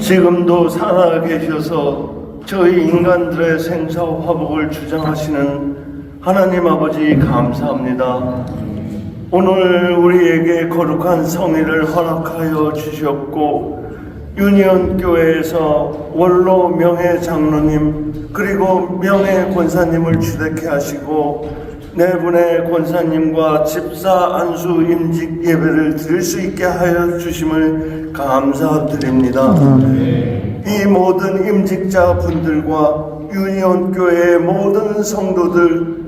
지금도 살아계셔서 저희 인간들의 생사와 화복을 주장하시는 하나님 아버지 감사합니다. 오늘 우리에게 거룩한 성회를 허락하여 주셨고 유니온교회에서 원로 명예 장로님 그리고 명예 권사님을 주례케 하시고 네 분의 권사님과 집사 안수 임직 예배를 드릴 수 있게 하여 주심을 감사드립니다. 이 모든 임직자 분들과 유니온교회의 모든 성도들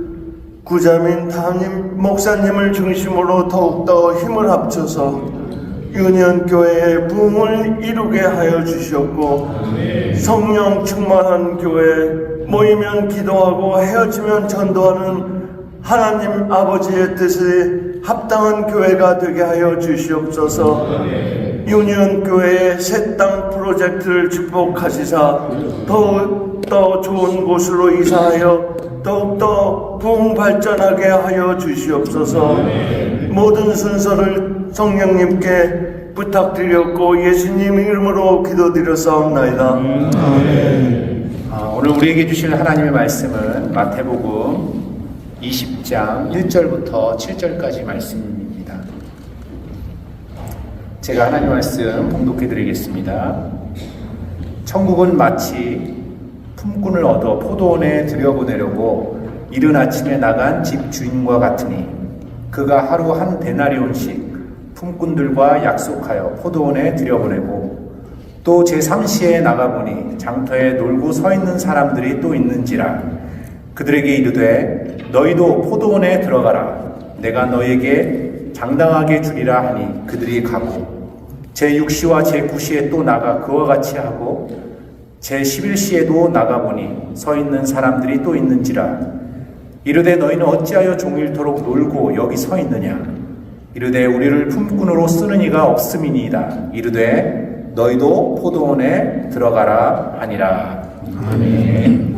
구자민 담임 목사님을 중심으로 더욱더 힘을 합쳐서 유니온교회의 부흥을 이루게 하여 주셨고 성령 충만한 교회, 모이면 기도하고 헤어지면 전도하는 하나님 아버지의 뜻에 합당한 교회가 되게 하여 주시옵소서. 유니온교회의 새 땅 프로젝트를 축복하시사 더욱더 좋은 곳으로 이사하여 더욱더 부흥 발전하게 하여 주시옵소서. 모든 순서를 성령님께 부탁드렸고 예수님 이름으로 기도드렸사옵나이다. 오늘 우리에게 주실 하나님의 말씀은 마태복음 20장 1절부터 7절까지 말씀입니다. 제가 하나님 말씀 봉독해 드리겠습니다. 천국은 마치 품꾼을 얻어 포도원에 들여보내려고 이른 아침에 나간 집 주인과 같으니 그가 하루 한 데나리온씩 품꾼들과 약속하여 포도원에 들여보내고 또 제3시에 나가보니 장터에 놀고 서 있는 사람들이 또 있는지라 그들에게 이르되 너희도 포도원에 들어가라 내가 너희에게 장당하게 주리라 하니 그들이 가고 제6시와 제9시에 또 나가 그와 같이 하고 제11시에도 나가보니 서 있는 사람들이 또 있는지라 이르되 너희는 어찌하여 종일토록 놀고 여기 서 있느냐 이르되 우리를 품꾼으로 쓰는 이가 없음이니이다 이르되 너희도 포도원에 들어가라 하니라. 아멘.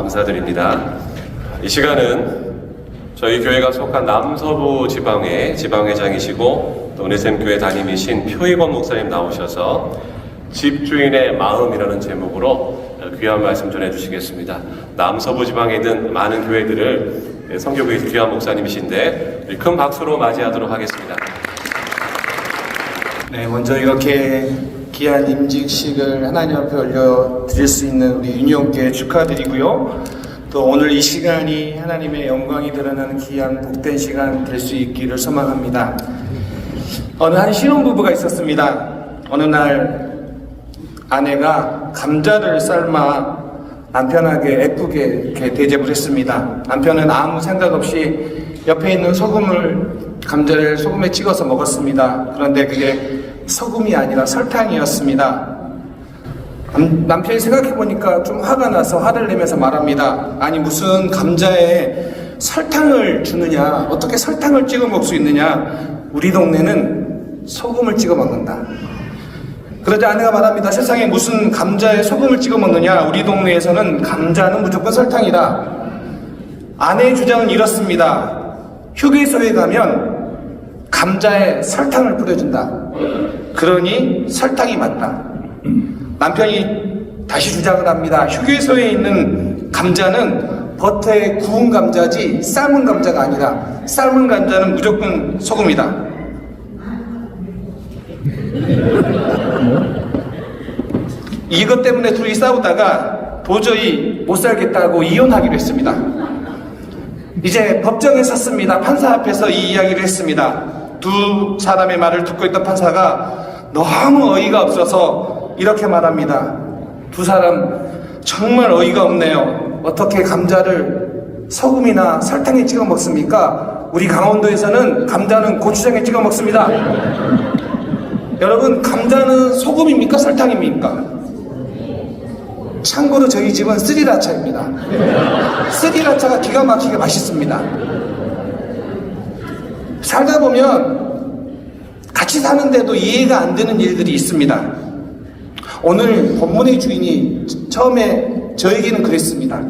감사드립니다. 이 시간은 저희 교회가 속한 남서부 지방의 지방회장이시고 또 은혜샘교회 담임이신 표희권 목사님 나오셔서 집주인의 마음이라는 제목으로 귀한 말씀 전해주시겠습니다. 남서부 지방에 있는 많은 교회들을 선교교회 귀한 목사님이신데 우리 큰 박수로 맞이하도록 하겠습니다. 네, 먼저 이렇게 귀한 임직식을 하나님 앞에 올려드릴 수 있는 우리 윤희원께 축하드리고요. 또 오늘 이 시간이 하나님의 영광이 드러나는 귀한 복된 시간 될 수 있기를 소망합니다. 어느 한 신혼부부가 있었습니다. 어느 날 아내가 감자를 삶아 남편에게 예쁘게 이렇게 대접을 했습니다. 남편은 아무 생각 없이 옆에 있는 감자를 소금에 찍어서 먹었습니다. 그런데 그게 소금이 아니라 설탕이었습니다. 남편이 생각해보니까 좀 화가 나서 화를 내면서 말합니다. 아니 무슨 감자에 설탕을 주느냐, 어떻게 설탕을 찍어 먹을 수 있느냐, 우리 동네는 소금을 찍어 먹는다. 그러자 아내가 말합니다. 세상에 무슨 감자에 소금을 찍어 먹느냐, 우리 동네에서는 감자는 무조건 설탕이다. 아내의 주장은 이렇습니다. 휴게소에 가면 감자에 설탕을 뿌려준다. 그러니 설탕이 맞다. 남편이 다시 주장을 합니다. 휴게소에 있는 감자는 버터에 구운 감자지 삶은 감자가 아니라 삶은 감자는 무조건 소금이다. 이것 때문에 둘이 싸우다가 도저히 못 살겠다고 이혼하기로 했습니다. 이제 법정에 섰습니다. 판사 앞에서 이 이야기를 했습니다. 두 사람의 말을 듣고 있던 판사가 너무 어이가 없어서 이렇게 말합니다. 두 사람 정말 어이가 없네요. 어떻게 감자를 소금이나 설탕에 찍어 먹습니까? 우리 강원도에서는 감자는 고추장에 찍어 먹습니다. 여러분, 감자는 소금입니까? 설탕입니까? 참고로 저희 집은 스리라차입니다. 스리라차가 기가 막히게 맛있습니다. 살다 보면 같이 사는데도 이해가 안 되는 일들이 있습니다. 오늘 본문의 주인이 처음에 저에게는 그랬습니다.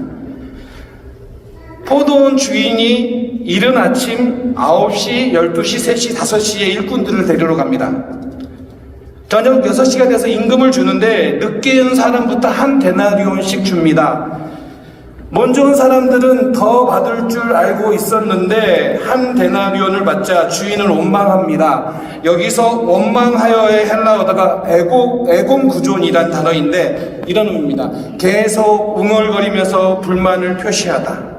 포도원 주인이 이른 아침 9시, 12시, 3시, 5시에 일꾼들을 데리러 갑니다. 저녁 6시가 돼서 임금을 주는데 늦게 온 사람부터 한 데나리온씩 줍니다. 먼저 온 사람들은 더 받을 줄 알고 있었는데 한 데나리온을 받자 주인을 원망합니다. 여기서 원망하여의 헬라어가 에곰구존이란 단어인데 이런 의미입니다. 계속 웅얼거리면서 불만을 표시하다.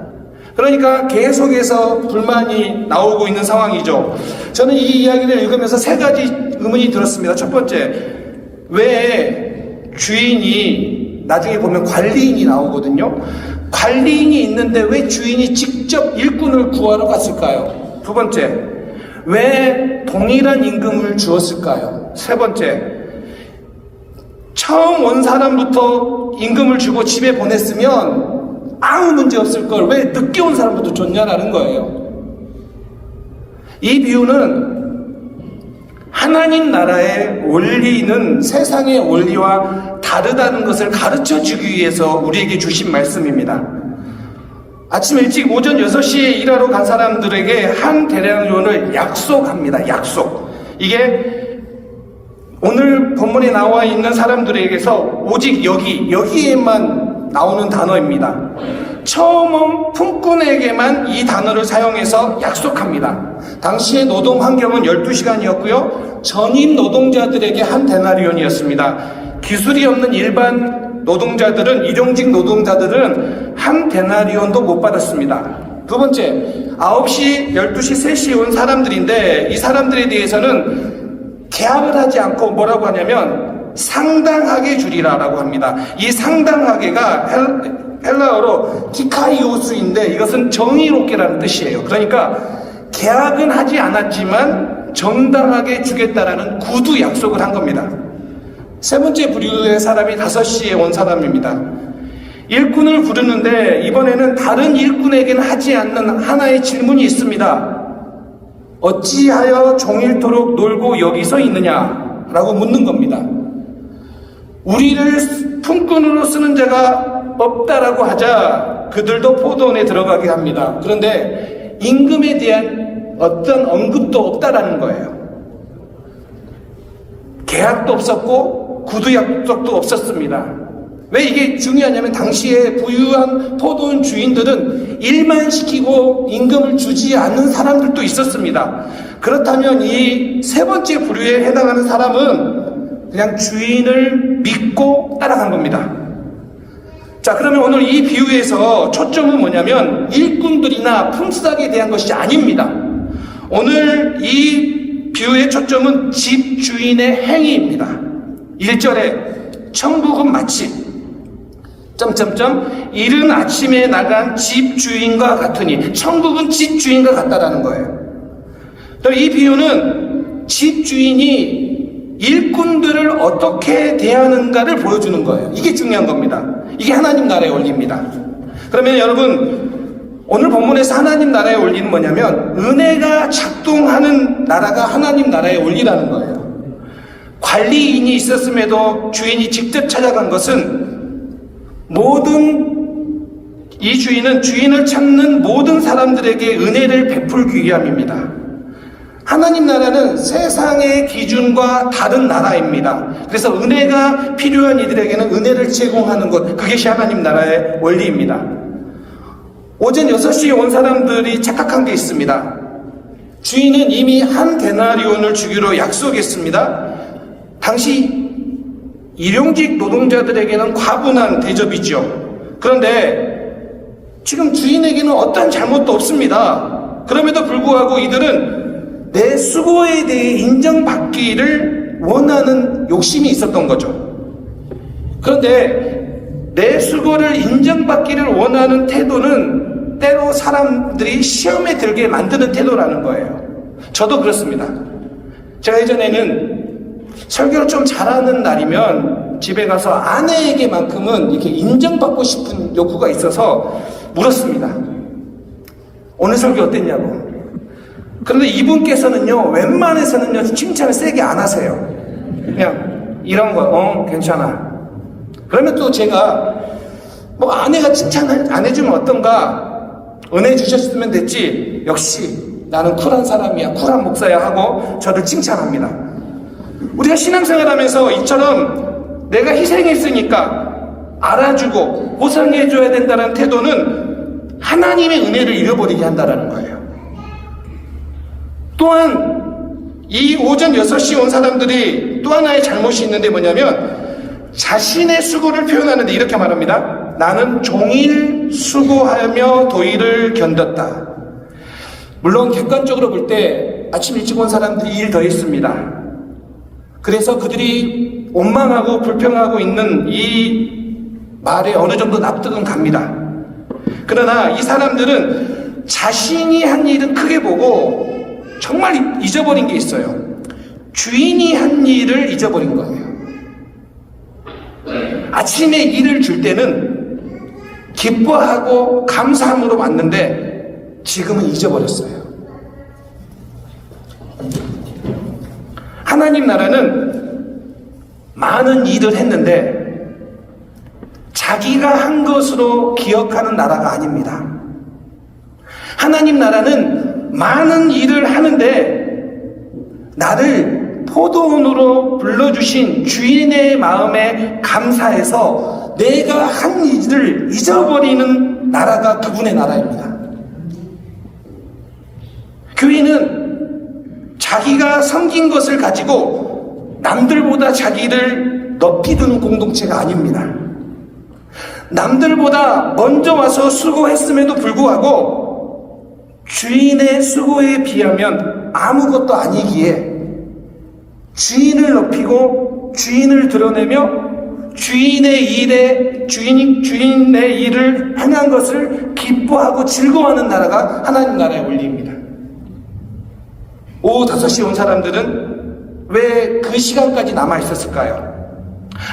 그러니까 계속해서 불만이 나오고 있는 상황이죠. 저는 이 이야기를 읽으면서 세 가지 의문이 들었습니다. 첫 번째, 왜 주인이, 나중에 보면 관리인이 나오거든요. 관리인이 있는데 왜 주인이 직접 일꾼을 구하러 갔을까요? 두 번째, 왜 동일한 임금을 주었을까요? 세 번째, 처음 온 사람부터 임금을 주고 집에 보냈으면 아무 문제 없을 걸 왜 늦게 온 사람부터 줬냐라는 거예요. 이 비유는 하나님 나라의 원리는 세상의 원리와 다르다는 것을 가르쳐 주기 위해서 우리에게 주신 말씀입니다. 아침 일찍 오전 6시에 일하러 간 사람들에게 한 데나리온을 약속합니다. 약속. 이게 오늘 본문에 나와 있는 사람들에게서 오직 여기에만 나오는 단어입니다. 처음 온 품꾼에게만 이 단어를 사용해서 약속합니다. 당시의 노동 환경은 12시간이었고요. 전임 노동자들에게 한 데나리온이었습니다. 기술이 없는 일반 노동자들은, 일용직 노동자들은 한 데나리온도 못 받았습니다. 두 번째, 9시, 12시, 3시에 온 사람들인데 이 사람들에 대해서는 계약을 하지 않고 뭐라고 하냐면 상당하게 주리라라고 합니다. 이 상당하게가 헬라어로 키카이오스인데 이것은 정의롭게라는 뜻이에요. 그러니까 계약은 하지 않았지만 정당하게 주겠다라는 구두 약속을 한 겁니다. 세 번째 부류의 사람이 5시에 온 사람입니다. 일꾼을 부르는데 이번에는 다른 일꾼에게는 하지 않는 하나의 질문이 있습니다. 어찌하여 종일토록 놀고 여기 서 있느냐라고 묻는 겁니다. 우리를 품꾼으로 쓰는 자가 없다라고 하자 그들도 포도원에 들어가게 합니다. 그런데 임금에 대한 어떤 언급도 없다라는 거예요. 계약도 없었고 구두 약속도 없었습니다. 왜 이게 중요하냐면 당시에 부유한 포도원 주인들은 일만 시키고 임금을 주지 않는 사람들도 있었습니다. 그렇다면 이 세 번째 부류에 해당하는 사람은 그냥 주인을 믿고 따라간 겁니다. 자, 그러면 오늘 이 비유에서 초점은 뭐냐면 일꾼들이나 품삯에 대한 것이 아닙니다. 오늘 이 비유의 초점은 집주인의 행위입니다. 1절에 천국은 마치 이른 아침에 나간 집주인과 같으니, 천국은 집주인과 같다라는 거예요. 이 비유는 집주인이 일꾼들을 어떻게 대하는가를 보여주는 거예요. 이게 중요한 겁니다. 이게 하나님 나라의 원리입니다. 그러면 여러분, 오늘 본문에서 하나님 나라의 원리는 뭐냐면 은혜가 작동하는 나라가 하나님 나라의 원리라는 거예요. 관리인이 있었음에도 주인이 직접 찾아간 것은 이 주인은 주인을 찾는 모든 사람들에게 은혜를 베풀기 위함입니다. 하나님 나라는 세상의 기준과 다른 나라입니다. 그래서 은혜가 필요한 이들에게는 은혜를 제공하는 것, 그것이 하나님 나라의 원리입니다. 오전 6시에 온 사람들이 착각한 게 있습니다. 주인은 이미 한 데나리온을 주기로 약속했습니다. 당시 일용직 노동자들에게는 과분한 대접이죠. 그런데 지금 주인에게는 어떤 잘못도 없습니다. 그럼에도 불구하고 이들은 내 수고에 대해 인정받기를 원하는 욕심이 있었던 거죠. 그런데 내 수고를 인정받기를 원하는 태도는 때로 사람들이 시험에 들게 만드는 태도라는 거예요. 저도 그렇습니다. 제가 예전에는 설교를 좀 잘하는 날이면 집에 가서 아내에게만큼은 이렇게 인정받고 싶은 욕구가 있어서 물었습니다. 오늘 설교 어땠냐고. 그런데 이분께서는요, 웬만해서는요, 칭찬을 세게 안 하세요. 그냥 이런 거, 괜찮아. 그러면 또 제가 뭐 아내가 칭찬을 안 해주면 어떤가? 은혜 주셨으면 됐지. 역시 나는 쿨한 사람이야, 쿨한 목사야 하고 저를 칭찬합니다. 우리가 신앙생활 하면서 이처럼 내가 희생했으니까 알아주고 보상해줘야 된다는 태도는 하나님의 은혜를 잃어버리게 한다는 거예요. 또한 이 오전 6시에 온 사람들이 또 하나의 잘못이 있는데 뭐냐면 자신의 수고를 표현하는데 이렇게 말합니다. 나는 종일 수고하며 도일을 견뎠다. 물론 객관적으로 볼 때 아침 일찍 온 사람들이 일 더 했습니다. 그래서 그들이 원망하고 불평하고 있는 이 말에 어느 정도 납득은 갑니다. 그러나 이 사람들은 자신이 한 일은 크게 보고 정말 잊어버린 게 있어요. 주인이 한 일을 잊어버린 거예요. 아침에 일을 줄 때는 기뻐하고 감사함으로 왔는데 지금은 잊어버렸어요. 하나님 나라는 많은 일을 했는데 자기가 한 것으로 기억하는 나라가 아닙니다. 하나님 나라는 많은 일을 하는데 나를 포도원으로 불러주신 주인의 마음에 감사해서 내가 한 일을 잊어버리는 나라가 그분의 나라입니다. 교회는 자기가 섬긴 것을 가지고 남들보다 자기를 높이 두는 공동체가 아닙니다. 남들보다 먼저 와서 수고했음에도 불구하고 주인의 수고에 비하면 아무것도 아니기에 주인을 높이고 주인을 드러내며 주인의 일을 행한 것을 기뻐하고 즐거워하는 나라가 하나님 나라의 원리입니다. 오후 5시에 온 사람들은 왜 그 시간까지 남아 있었을까요?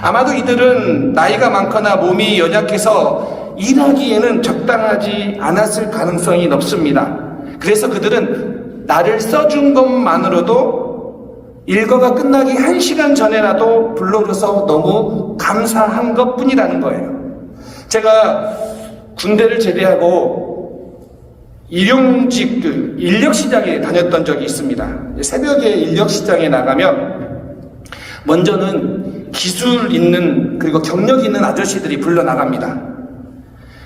아마도 이들은 나이가 많거나 몸이 연약해서 일하기에는 적당하지 않았을 가능성이 높습니다. 그래서 그들은 나를 써준 것만으로도 일거가 끝나기 1시간 전에라도 불러줘서 너무 감사한 것 뿐이라는 거예요. 제가 군대를 제대하고 일용직 인력시장에 다녔던 적이 있습니다. 새벽에 인력시장에 나가면 먼저는 기술 있는 그리고 경력 있는 아저씨들이 불러 나갑니다.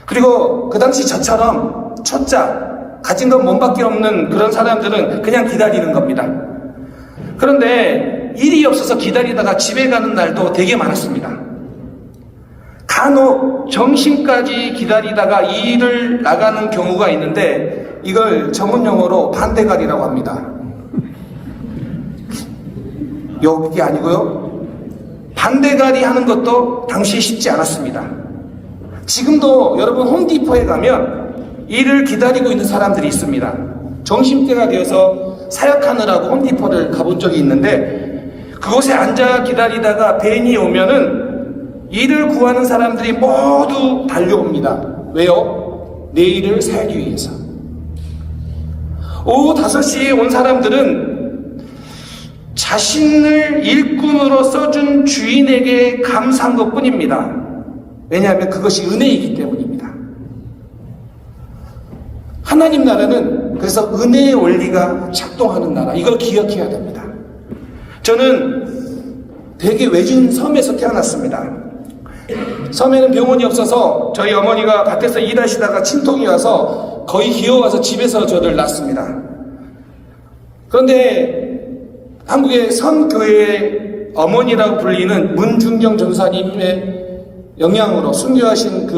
그리고 그 당시 저처럼 초짜 가진 건 몸밖에 없는 그런 사람들은 그냥 기다리는 겁니다. 그런데 일이 없어서 기다리다가 집에 가는 날도 되게 많았습니다. 간혹 점심까지 기다리다가 일을 나가는 경우가 있는데 이걸 전문 용어로 반대갈이라고 합니다. 여기 아니고요. 반대갈이 하는 것도 당시에 쉽지 않았습니다. 지금도 여러분 홈디포에 가면 일을 기다리고 있는 사람들이 있습니다. 점심때가 되어서 사역하느라고 홈디포를 가본 적이 있는데 그곳에 앉아 기다리다가 벤이 오면은 일을 구하는 사람들이 모두 달려옵니다. 왜요? 내일을 살기 위해서. 오후 5시에 온 사람들은 자신을 일꾼으로 써준 주인에게 감사한 것 뿐입니다. 왜냐하면 그것이 은혜이기 때문입니다. 하나님 나라는 그래서 은혜의 원리가 작동하는 나라, 이걸 기억해야 됩니다. 저는 되게 외진 섬에서 태어났습니다. 섬에는 병원이 없어서 저희 어머니가 밭에서 일하시다가 침통이 와서 거의 기어와서 집에서 저를 낳습니다. 그런데 한국의 선교회의 어머니라고 불리는 문중경 전사님의 영향으로 순교하신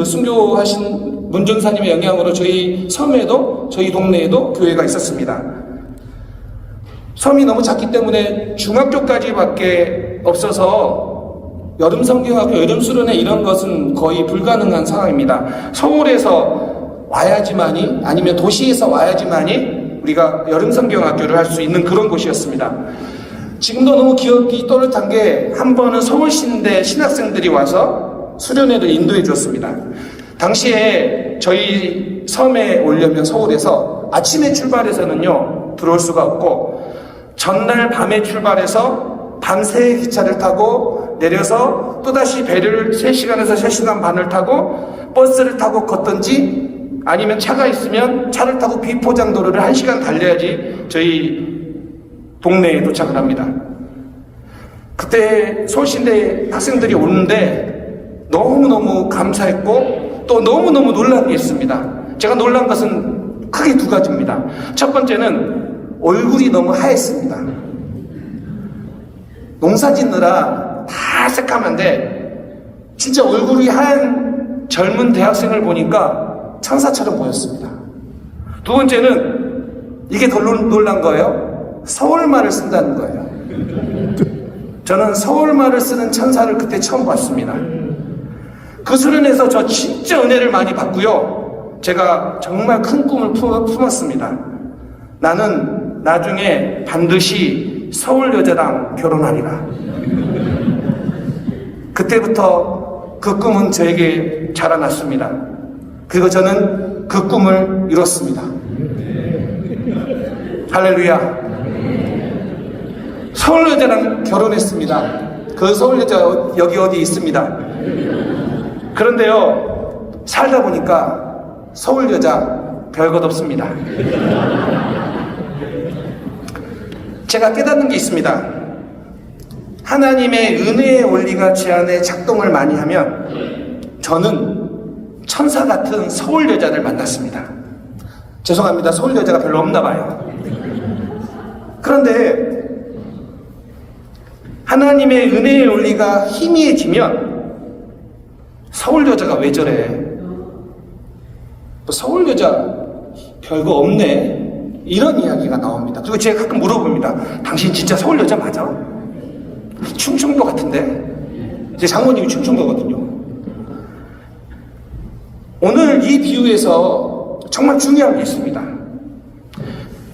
문 전사님의 영향으로 저희 섬에도 저희 동네에도 교회가 있었습니다. 섬이 너무 작기 때문에 중학교까지밖에 없어서 여름 성경학교, 여름 수련회 이런 것은 거의 불가능한 상황입니다. 서울에서 와야지만이 아니면 도시에서 와야지만이 우리가 여름 성경학교를 할 수 있는 그런 곳이었습니다. 지금도 너무 기억이 또렷한 게 한 번은 서울신대 신학생들이 와서 수련회를 인도해 주었습니다. 당시에 저희 섬에 오려면 서울에서 아침에 출발해서는요 들어올 수가 없고 전날 밤에 출발해서 밤새 기차를 타고 내려서 또다시 배를 3시간에서 3시간 반을 타고 버스를 타고 걷든지 아니면 차가 있으면 차를 타고 비포장도로를 1시간 달려야지 저희 동네에 도착을 합니다. 그때 서울신대 학생들이 오는데 너무너무 감사했고 또 너무너무 놀란 게 있습니다. 제가 놀란 것은 크게 2가지입니다. 첫 번째는 얼굴이 너무 하였습니다. 농사 짓느라 다 새까만데 진짜 얼굴이 하얀 젊은 대학생을 보니까 천사처럼 보였습니다. 2번째는 이게 더 놀란 거예요. 서울말을 쓴다는 거예요. 저는 서울말을 쓰는 천사를 그때 처음 봤습니다. 그 수련에서 저 진짜 은혜를 많이 받고요. 제가 정말 큰 꿈을 품었습니다. 나는 나중에 반드시 서울 여자랑 결혼하리라. 그때부터 그 꿈은 저에게 자라났습니다. 그리고 저는 그 꿈을 이뤘습니다. 할렐루야. 서울 여자랑 결혼했습니다. 그 서울 여자 여기 어디 있습니다. 그런데요, 살다 보니까 서울 여자 별것 없습니다. 제가 깨닫는 게 있습니다. 하나님의 은혜의 원리가 제 안에 작동을 많이 하면 저는 천사 같은 서울 여자를 만났습니다. 죄송합니다. 서울 여자가 별로 없나 봐요. 그런데 하나님의 은혜의 원리가 희미해지면 서울 여자가 왜 저래? 서울 여자 별거 없네? 이런 이야기가 나옵니다. 그리고 제가 가끔 물어봅니다. 당신 진짜 서울 여자 맞아? 충청도 같은데? 제 장모님이 충청도거든요. 오늘 이 비유에서 정말 중요한 게 있습니다.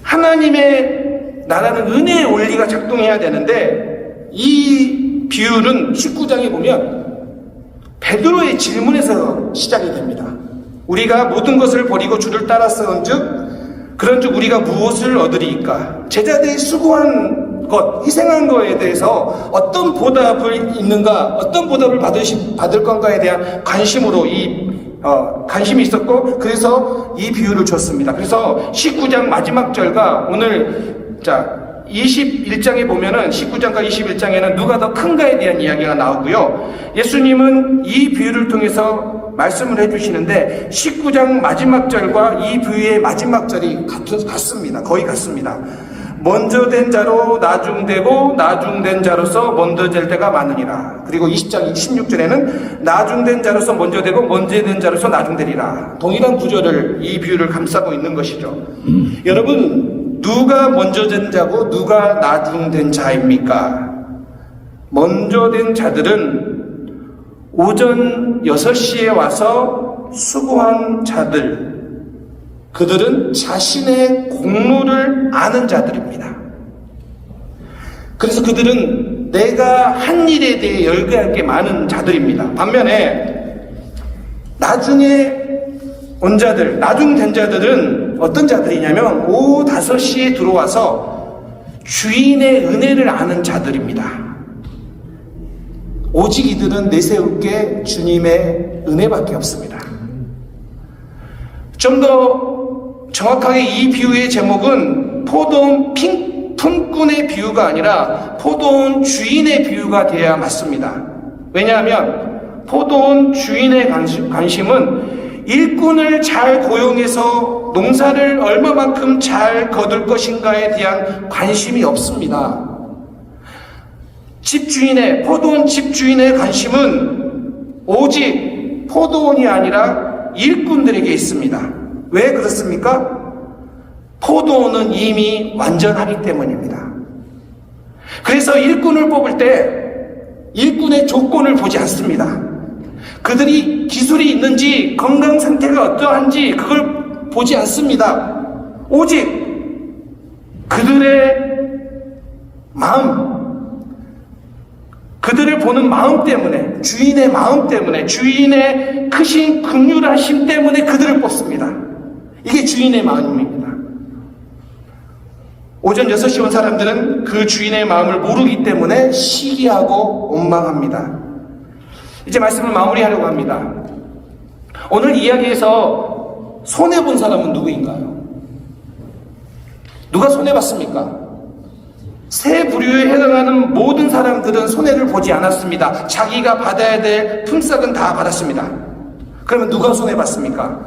하나님의 나라는 은혜의 원리가 작동해야 되는데 이 비유는 19장에 보면 베드로의 질문에서 시작이 됩니다. 우리가 모든 것을 버리고 주를 따랐은즉 그런즉 우리가 무엇을 얻으리이까? 제자들이 수고한 것, 희생한 것에 대해서 어떤 보답을 있는가, 어떤 보답을 받을 건가에 대한 관심으로 이 관심이 있었고 그래서 이 비유를 줬습니다. 그래서 19장 마지막 절과 오늘 21장에 보면은 19장과 21장에는 누가 더 큰가에 대한 이야기가 나오고요. 예수님은 이 비유를 통해서 말씀을 해주시는데 19장 마지막 절과 이 비유의 마지막 절이 같습니다. 거의 같습니다. 먼저 된 자로 나중되고 나중된 자로서 먼저 될 때가 많으니라. 그리고 20장 16절에는 나중된 자로서 먼저 되고 먼저 된 자로서 나중되리라. 동일한 구절을 이 비유를 감싸고 있는 것이죠. 여러분, 누가 먼저 된 자고 누가 나중된 자입니까? 먼저 된 자들은 오전 6시에 와서 수고한 자들, 그들은 자신의 공로를 아는 자들입니다. 그래서 그들은 내가 한 일에 대해 열거할 게 많은 자들입니다. 반면에 나중에 온 자들, 나중된 자들은 어떤 자들이냐면 오후 5시에 들어와서 주인의 은혜를 아는 자들입니다. 오직 이들은 내세울 게 주님의 은혜밖에 없습니다. 좀 더 정확하게 이 비유의 제목은 포도원 품꾼의 비유가 아니라 포도원 주인의 비유가 되어야 맞습니다. 왜냐하면 포도원 주인의 관심은 일꾼을 잘 고용해서 농사를 얼마만큼 잘 거둘 것인가에 대한 관심이 없습니다. 집주인의, 포도원 집주인의 관심은 오직 포도원이 아니라 일꾼들에게 있습니다. 왜 그렇습니까? 포도원은 이미 완전하기 때문입니다. 그래서 일꾼을 뽑을 때 일꾼의 조건을 보지 않습니다. 그들이 기술이 있는지 건강 상태가 어떠한지 그걸 보지 않습니다. 오직 그들의 마음, 그들을 보는 마음 때문에, 주인의 마음 때문에, 주인의 크신 긍휼하심 때문에 그들을 뽑습니다. 이게 주인의 마음입니다. 오전 6시 온 사람들은 그 주인의 마음을 모르기 때문에 시기하고 원망합니다. 이제 말씀을 마무리하려고 합니다. 오늘 이야기에서 손해본 사람은 누구인가요? 누가 손해봤습니까? 세 부류에 해당하는 모든 사람들은 손해를 보지 않았습니다. 자기가 받아야 될 품삯은 다 받았습니다. 그러면 누가 손해봤습니까?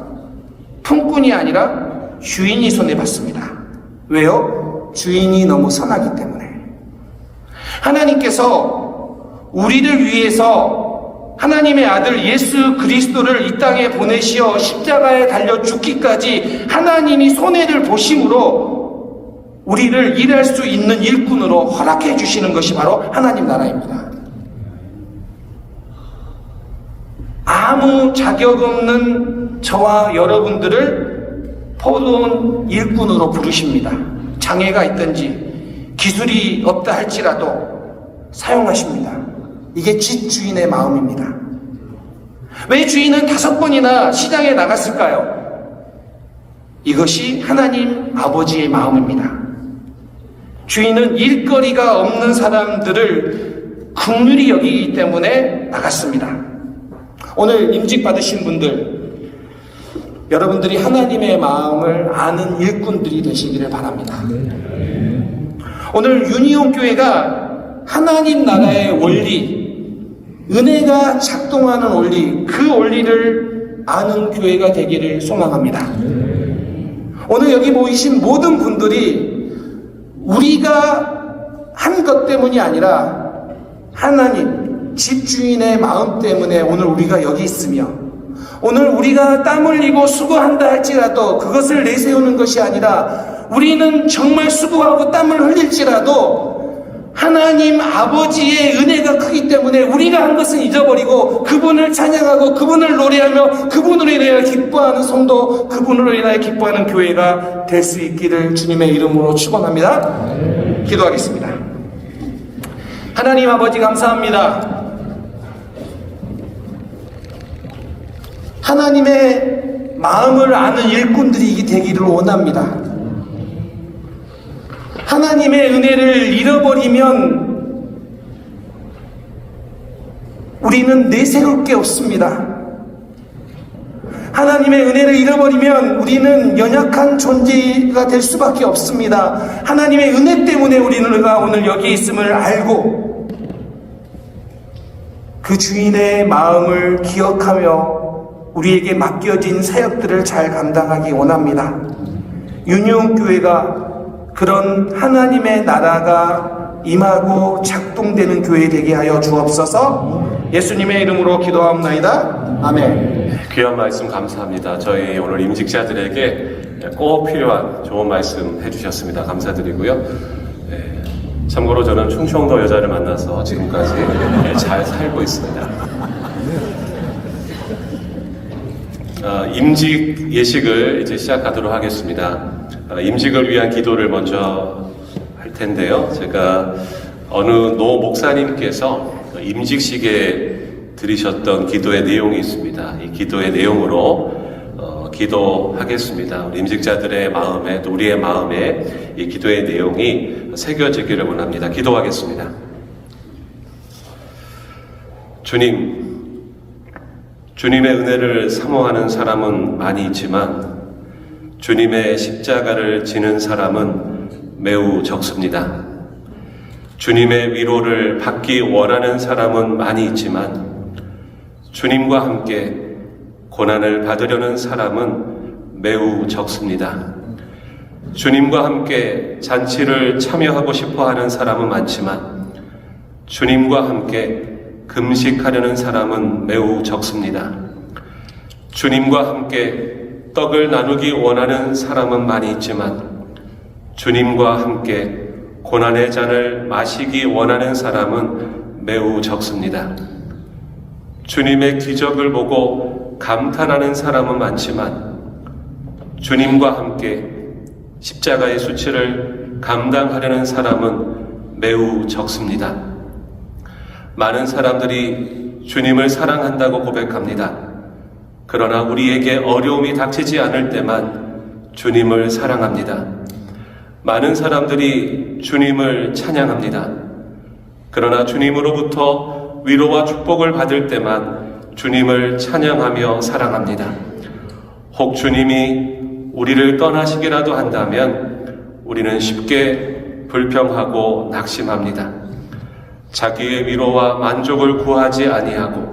품꾼이 아니라 주인이 손해봤습니다. 왜요? 주인이 너무 선하기 때문에. 하나님께서 우리를 위해서 하나님의 아들 예수 그리스도를 이 땅에 보내시어 십자가에 달려 죽기까지 하나님이 손해를 보심으로 우리를 일할 수 있는 일꾼으로 허락해 주시는 것이 바로 하나님 나라입니다. 아무 자격 없는 저와 여러분들을 포도원 일꾼으로 부르십니다. 장애가 있든지 기술이 없다 할지라도 사용하십니다. 이게 집주인의 마음입니다. 왜 주인은 5번이나 시장에 나갔을까요? 이것이 하나님 아버지의 마음입니다. 주인은 일거리가 없는 사람들을 긍휼히 여기기 때문에 나갔습니다. 오늘 임직 받으신 분들, 여러분들이 하나님의 마음을 아는 일꾼들이 되시기를 바랍니다. 오늘 유니온 교회가 하나님 나라의 원리, 은혜가 작동하는 원리, 그 원리를 아는 교회가 되기를 소망합니다. 오늘 여기 모이신 모든 분들이 우리가 한 것 때문이 아니라 하나님, 집주인의 마음 때문에 오늘 우리가 여기 있으며, 오늘 우리가 땀 흘리고 수고한다 할지라도 그것을 내세우는 것이 아니라 우리는 정말 수고하고 땀을 흘릴지라도 하나님 아버지의 은혜가 크기 때문에 우리가 한 것은 잊어버리고 그분을 찬양하고 그분을 노래하며 그분으로 인하여 기뻐하는 성도, 그분으로 인하여 기뻐하는 교회가 될 수 있기를 주님의 이름으로 축원합니다. 기도하겠습니다. 하나님 아버지 감사합니다. 하나님의 마음을 아는 일꾼들이 되기를 원합니다. 하나님의 은혜를 잃어버리면 우리는 내세울 게 없습니다. 하나님의 은혜를 잃어버리면 우리는 연약한 존재가 될 수밖에 없습니다. 하나님의 은혜 때문에 우리는 오늘 여기 있음을 알고 그 주인의 마음을 기억하며 우리에게 맡겨진 사역들을 잘 감당하기 원합니다. 유니온 교회가 그런 하나님의 나라가 임하고 작동되는 교회 되게 하여 주옵소서. 예수님의 이름으로 기도하옵나이다. 아멘. 귀한 말씀 감사합니다. 저희 오늘 임직자들에게 꼭 필요한 좋은 말씀 해주셨습니다. 감사드리고요. 참고로 저는 충청도 여자를 만나서 지금까지 잘 살고 있습니다. 임직 예식을 이제 시작하도록 하겠습니다. 임직을 위한 기도를 먼저 할 텐데요. 제가 어느 노 목사님께서 임직식에 드리셨던 기도의 내용이 있습니다. 이 기도의 내용으로 기도하겠습니다. 우리 임직자들의 마음에 또 우리의 마음에 이 기도의 내용이 새겨지기를 원합니다. 기도하겠습니다. 주님의 은혜를 사모하는 사람은 많이 있지만 주님의 십자가를 지는 사람은 매우 적습니다. 주님의 위로를 받기 원하는 사람은 많이 있지만 주님과 함께 고난을 받으려는 사람은 매우 적습니다. 주님과 함께 잔치를 참여하고 싶어 하는 사람은 많지만 주님과 함께 금식하려는 사람은 매우 적습니다. 주님과 함께 떡을 나누기 원하는 사람은 많이 있지만 주님과 함께 고난의 잔을 마시기 원하는 사람은 매우 적습니다. 주님의 기적을 보고 감탄하는 사람은 많지만 주님과 함께 십자가의 수치를 감당하려는 사람은 매우 적습니다. 많은 사람들이 주님을 사랑한다고 고백합니다. 그러나 우리에게 어려움이 닥치지 않을 때만 주님을 사랑합니다. 많은 사람들이 주님을 찬양합니다. 그러나 주님으로부터 위로와 축복을 받을 때만 주님을 찬양하며 사랑합니다. 혹 주님이 우리를 떠나시기라도 한다면 우리는 쉽게 불평하고 낙심합니다. 자기의 위로와 만족을 구하지 아니하고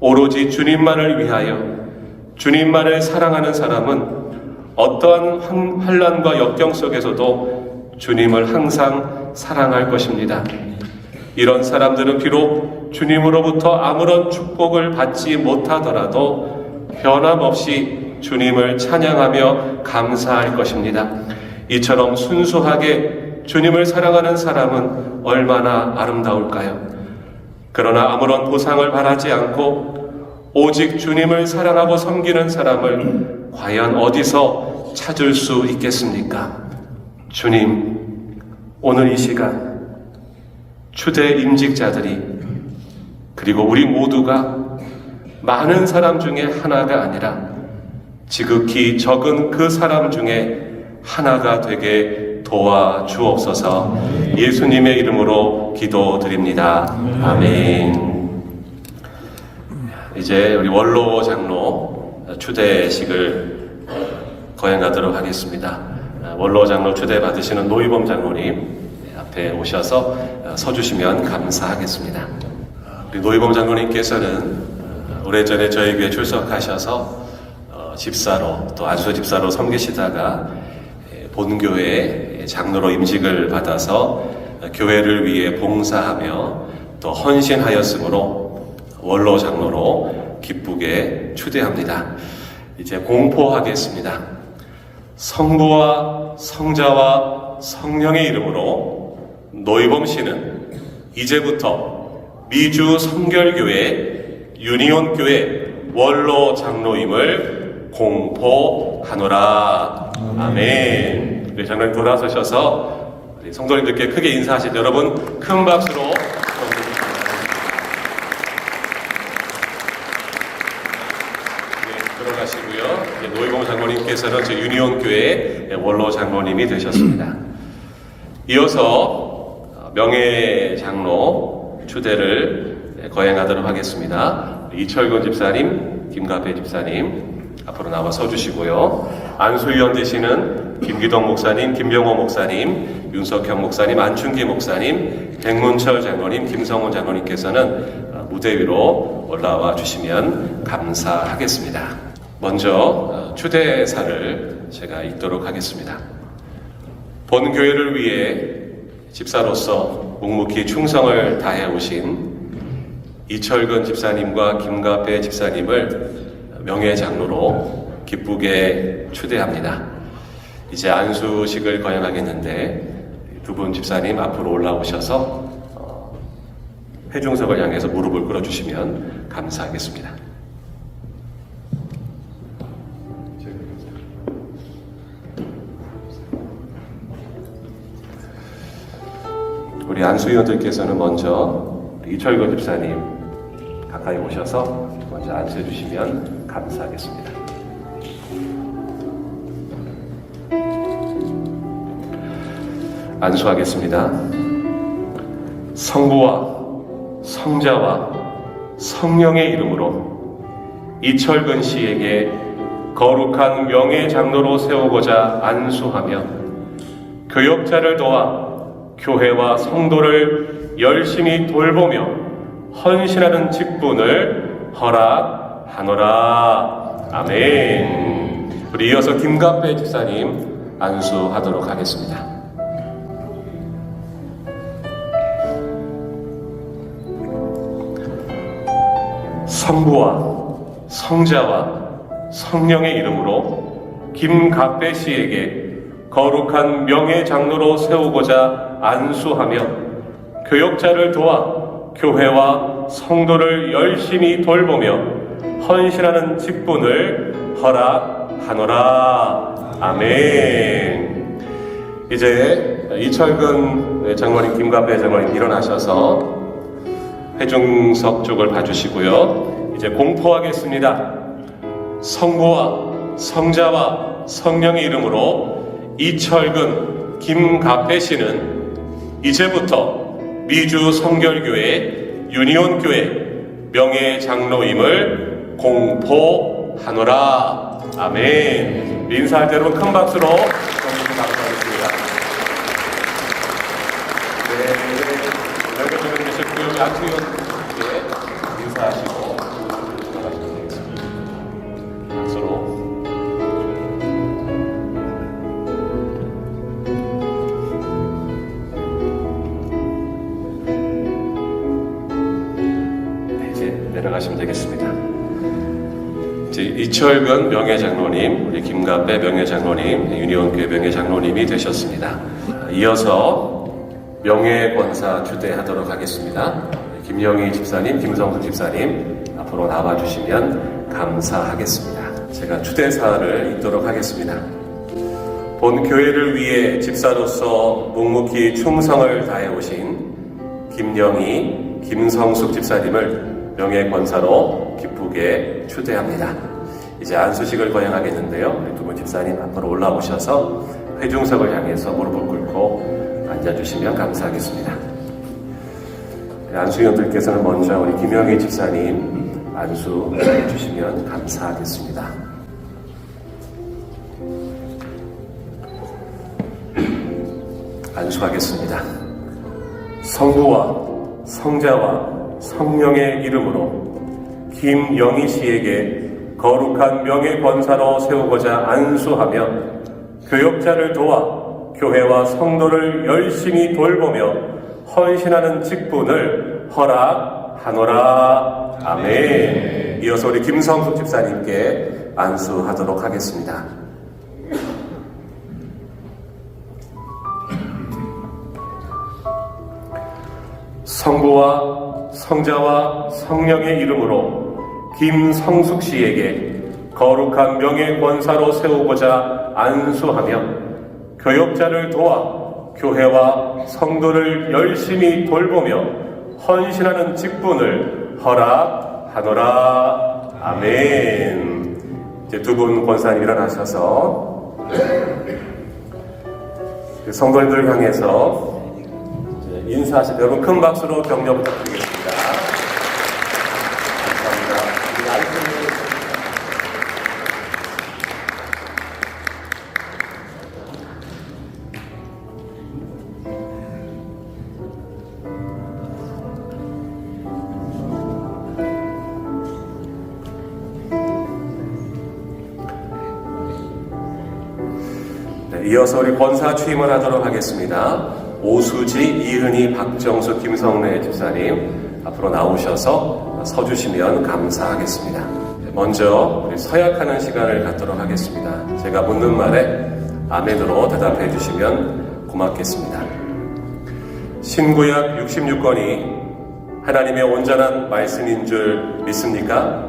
오로지 주님만을 위하여 주님만을 사랑하는 사람은 어떠한 환난과 역경 속에서도 주님을 항상 사랑할 것입니다. 이런 사람들은 비록 주님으로부터 아무런 축복을 받지 못하더라도 변함없이 주님을 찬양하며 감사할 것입니다. 이처럼 순수하게 주님을 사랑하는 사람은 얼마나 아름다울까요? 그러나 아무런 보상을 바라지 않고 오직 주님을 사랑하고 섬기는 사람을 과연 어디서 찾을 수 있겠습니까? 주님, 오늘 이 시간 추대 임직자들이 그리고 우리 모두가 많은 사람 중에 하나가 아니라 지극히 적은 그 사람 중에 하나가 되게 도와주옵소서. 예수님의 이름으로 기도드립니다. 아멘. 이제 우리 원로 장로 추대식을 거행하도록 하겠습니다. 원로 장로 추대 받으시는 노희범 장로님 앞에 오셔서 서주시면 감사하겠습니다. 우리 노희범 장로님께서는 오래전에 저희 교회 출석하셔서 집사로 또 안수 집사로 섬기시다가 본교회 장로로 임직을 받아서 교회를 위해 봉사하며 또 헌신하였으므로 원로 장로로 기쁘게 추대합니다. 이제 공포하겠습니다. 성부와 성자와 성령의 이름으로 노희범 씨는 이제부터 미주 성결교회 유니온교회 원로 장로임을 공포하노라. 아멘. 우리 장로님 돌아서셔서 우리 성도님들께 크게 인사하실 여러분 큰 박수로 들어가시고요. 노희범 장로님께서는 저 유니온교회 원로 장로님이 되셨습니다. 이어서 명예 장로 추대를 거행하도록 하겠습니다. 이철근 집사님 김갑배 집사님 앞으로 나와 서주시고요. 안수위원 되시는 김기덕 목사님, 김병호 목사님, 윤석형 목사님, 안춘기 목사님, 백문철 장로님, 김성훈 장로님께서는 무대 위로 올라와 주시면 감사하겠습니다. 먼저 추대사를 제가 읽도록 하겠습니다. 본 교회를 위해 집사로서 묵묵히 충성을 다해 오신 이철근 집사님과 김갑배 집사님을 명예장로로 기쁘게 추대합니다. 이제 안수식을 거행하겠는데 두 분 집사님 앞으로 올라오셔서 회중석을 향해서 무릎을 꿇어주시면 감사하겠습니다. 우리 안수위원들께서는 먼저 이철근 집사님 가까이 오셔서 먼저 안수해 주시면 감사하겠습니다. 안수하겠습니다. 성부와 성자와 성령의 이름으로 이철근 씨에게 거룩한 명예 장로로 세우고자 안수하며 교역자를 도와 교회와 성도를 열심히 돌보며 헌신하는 직분을 허락하노라. 아멘. 우리 이어서 김갑배 집사님 안수하도록 하겠습니다. 성부와 성자와 성령의 이름으로 김갑배 씨에게 거룩한 명예 장로로 세우고자 안수하며 교역자를 도와 교회와 성도를 열심히 돌보며 헌신하는 직분을 허락하노라. 아멘. 이제 이철근 장로님, 김갑배 장로님 일어나셔서 회중석 쪽을 봐주시고요. 이제 공포하겠습니다. 성부와 성자와 성령의 이름으로 이철근, 김갑배 씨는 이제부터 미주 성결교회 유니온교회 명예장로임을 공포하노라. 아멘. 인사할 때 여러분 큰 박수로 정리해 감사하겠습니다. 네, 여기 계실 교회 안수위원께 인사하시고 박수로. 내려가시면 되겠습니다. 이제 이철근 명예장로님, 우리 김갑배 명예장로님, 유니온교회 명예장로님이 되셨습니다. 이어서 명예권사 추대하도록 하겠습니다. 김영희 집사님, 김성수 집사님 앞으로 나와주시면 감사하겠습니다. 제가 추대사를 읽도록 하겠습니다. 본 교회를 위해 집사로서 묵묵히 충성을 다해 오신 김영희, 김성숙 집사님을 명예권사로 기쁘게 추대합니다. 이제 안수식을 거행하겠는데요. 우리 두 분 집사님 앞으로 올라오셔서 회중석을 향해서 무릎을 꿇고 앉아주시면 감사하겠습니다. 안수위원들께서는 먼저 우리 김영희 집사님 안수해 주시면 감사하겠습니다. 안수하겠습니다. 성부와 성자와 성령의 이름으로 김영희 씨에게 거룩한 명예권사로 세우고자 안수하며 교역자를 도와 교회와 성도를 열심히 돌보며 헌신하는 직분을 허락하노라. 아멘. 이어서 우리 김성숙 집사님께 안수하도록 하겠습니다. 성부와 성자와 성령의 이름으로 김성숙 씨에게 거룩한 명예권사로 세우고자 안수하며 교역자를 도와 교회와 성도를 열심히 돌보며 헌신하는 직분을 허락하노라. 아멘. 이제 두 분 권사님 일어나셔서 성도님들 향해서 인사하실 때 여러분 큰 박수로 격려 부탁드리겠습니다. 감사합니다. 이어서 우리 권사 취임을 하도록 하겠습니다. 오수지, 이은희, 박정수, 김성래 집사님 앞으로 나오셔서 서주시면 감사하겠습니다. 먼저 우리 서약하는 시간을 갖도록 하겠습니다. 제가 묻는 말에 아멘으로 대답해 주시면 고맙겠습니다. 신구약 66권이 하나님의 온전한 말씀인 줄 믿습니까?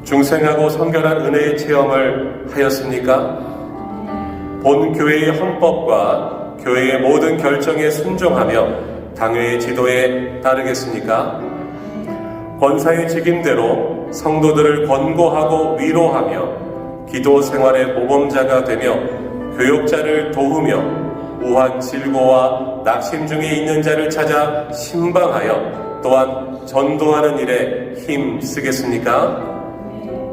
중생하고 성결한 은혜의 체험을 하였습니까? 본 교회의 헌법과 교회의 모든 결정에 순종하며 당회의 지도에 따르겠습니까? 권사의 직임대로 성도들을 권고하고 위로하며 기도 생활의 모범자가 되며 교역자를 도우며 우한 질고와 낙심 중에 있는 자를 찾아 신방하여 또한 전도하는 일에 힘 쓰겠습니까?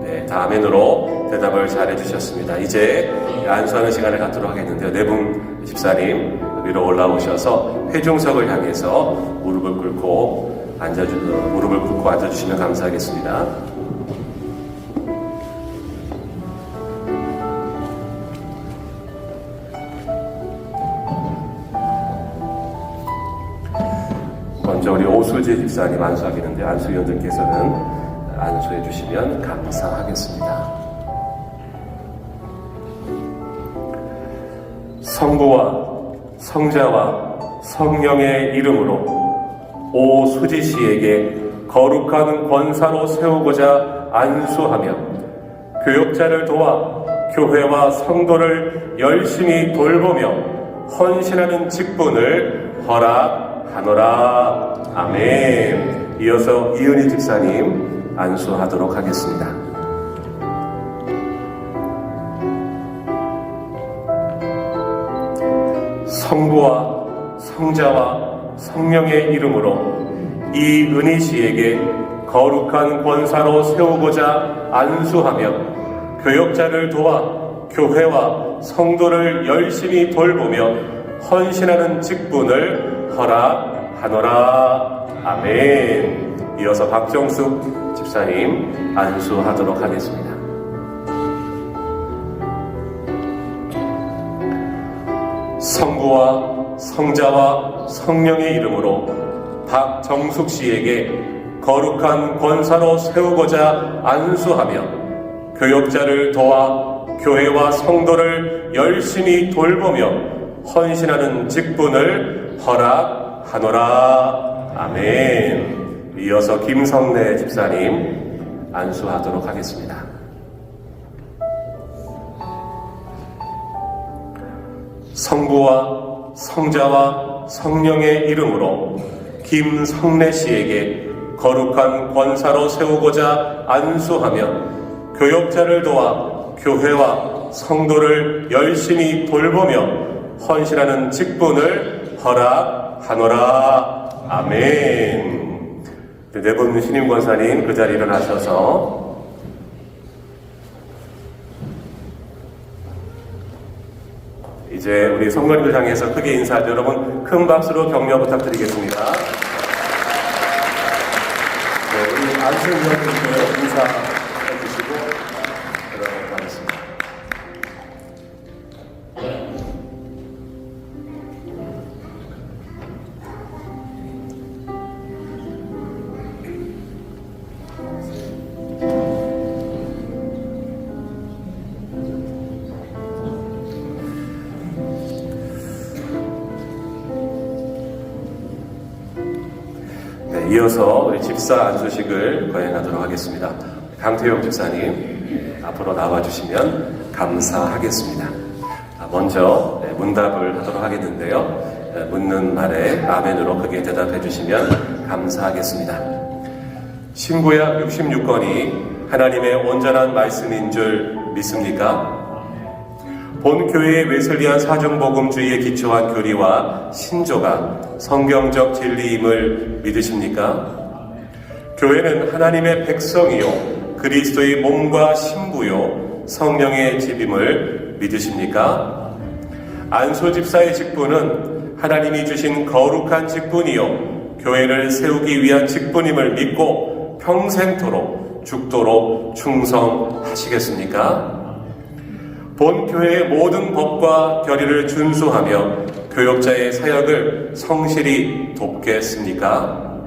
네, 다 아멘으로 대답을 잘 해주셨습니다. 이제 안수하는 시간을 갖도록 하겠는데요. 네 분 집사님 위로 올라오셔서 회중석을 향해서 무릎을 꿇고 앉아주시면 감사하겠습니다. 먼저 우리 오수지 집사님 안수하겠는데 안수위원들께서는 안수해 주시면 감사하겠습니다. 성부와 성자와 성령의 이름으로 오수지 씨에게 거룩한 권사로 세우고자 안수하며 교역자를 도와 교회와 성도를 열심히 돌보며 헌신하는 직분을 허락하노라. 아멘. 이어서 이은희 집사님 안수하도록 하겠습니다. 성부와 성자와 성령의 이름으로 이은희 씨에게 거룩한 권사로 세우고자 안수하며 교역자를 도와 교회와 성도를 열심히 돌보며 헌신하는 직분을 허락하노라. 아멘. 이어서 박정숙 집사님 안수하도록 하겠습니다. 성부와 성자와 성령의 이름으로 박정숙 씨에게 거룩한 권사로 세우고자 안수하며 교역자를 도와 교회와 성도를 열심히 돌보며 헌신하는 직분을 허락하노라. 아멘. 이어서 김성래 집사님 안수하도록 하겠습니다. 성부와 성자와 성령의 이름으로 김성래 씨에게 거룩한 권사로 세우고자 안수하며 교역자를 도와 교회와 성도를 열심히 돌보며 헌신하는 직분을 허락하노라. 아멘. 네 분 신임 권사님 그 자리에 일어나셔서 이제 우리 성도님들 향해서 크게 인사할 때 여러분 큰 박수로 격려 부탁드리겠습니다. 네, 우리 안수위원님께 인사해 주시고 들어가도록 하겠습니다. 이어서 우리 집사 안수식을 거행하도록 하겠습니다. 강태용 집사님 앞으로 나와주시면 감사하겠습니다. 먼저 문답을 하도록 하겠는데요. 묻는 말에 아멘으로 크게 대답해 주시면 감사하겠습니다. 신구약 66권이 하나님의 온전한 말씀인 줄 믿습니까? 본 교회의 웨슬리안 사정복음주의에 기초한 교리와 신조가 성경적 진리임을 믿으십니까? 교회는 하나님의 백성이요 그리스도의 몸과 신부요 성령의 집임을 믿으십니까? 안수 집사의 직분은 하나님이 주신 거룩한 직분이요 교회를 세우기 위한 직분임을 믿고 평생토록 죽도록 충성하시겠습니까? 본 교회의 모든 법과 결의를 준수하며 교역자의 사역을 성실히 돕겠습니까?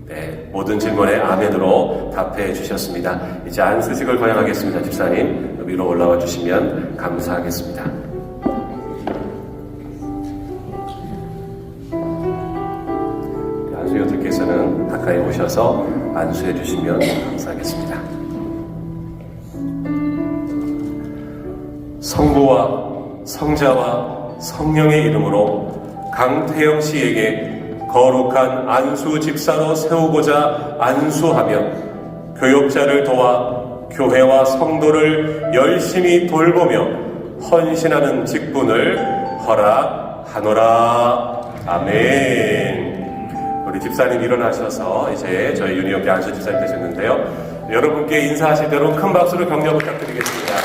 네, 모든 질문에 아멘으로 답해 주셨습니다. 이제 안수식을 거행하겠습니다. 집사님 위로 올라와 주시면 감사하겠습니다. 안수여들께서는 가까이 오셔서 안수해 주시면 감사하겠습니다. 성부와 성자와 성령의 이름으로 강태영 씨에게 거룩한 안수 집사로 세우고자 안수하며 교역자를 도와 교회와 성도를 열심히 돌보며 헌신하는 직분을 허락하노라. 아멘. 우리 집사님 일어나셔서 이제 저희 유니온교회 안수 집사님 되셨는데요. 여러분께 인사하실 대로 큰 박수로 격려 부탁드리겠습니다.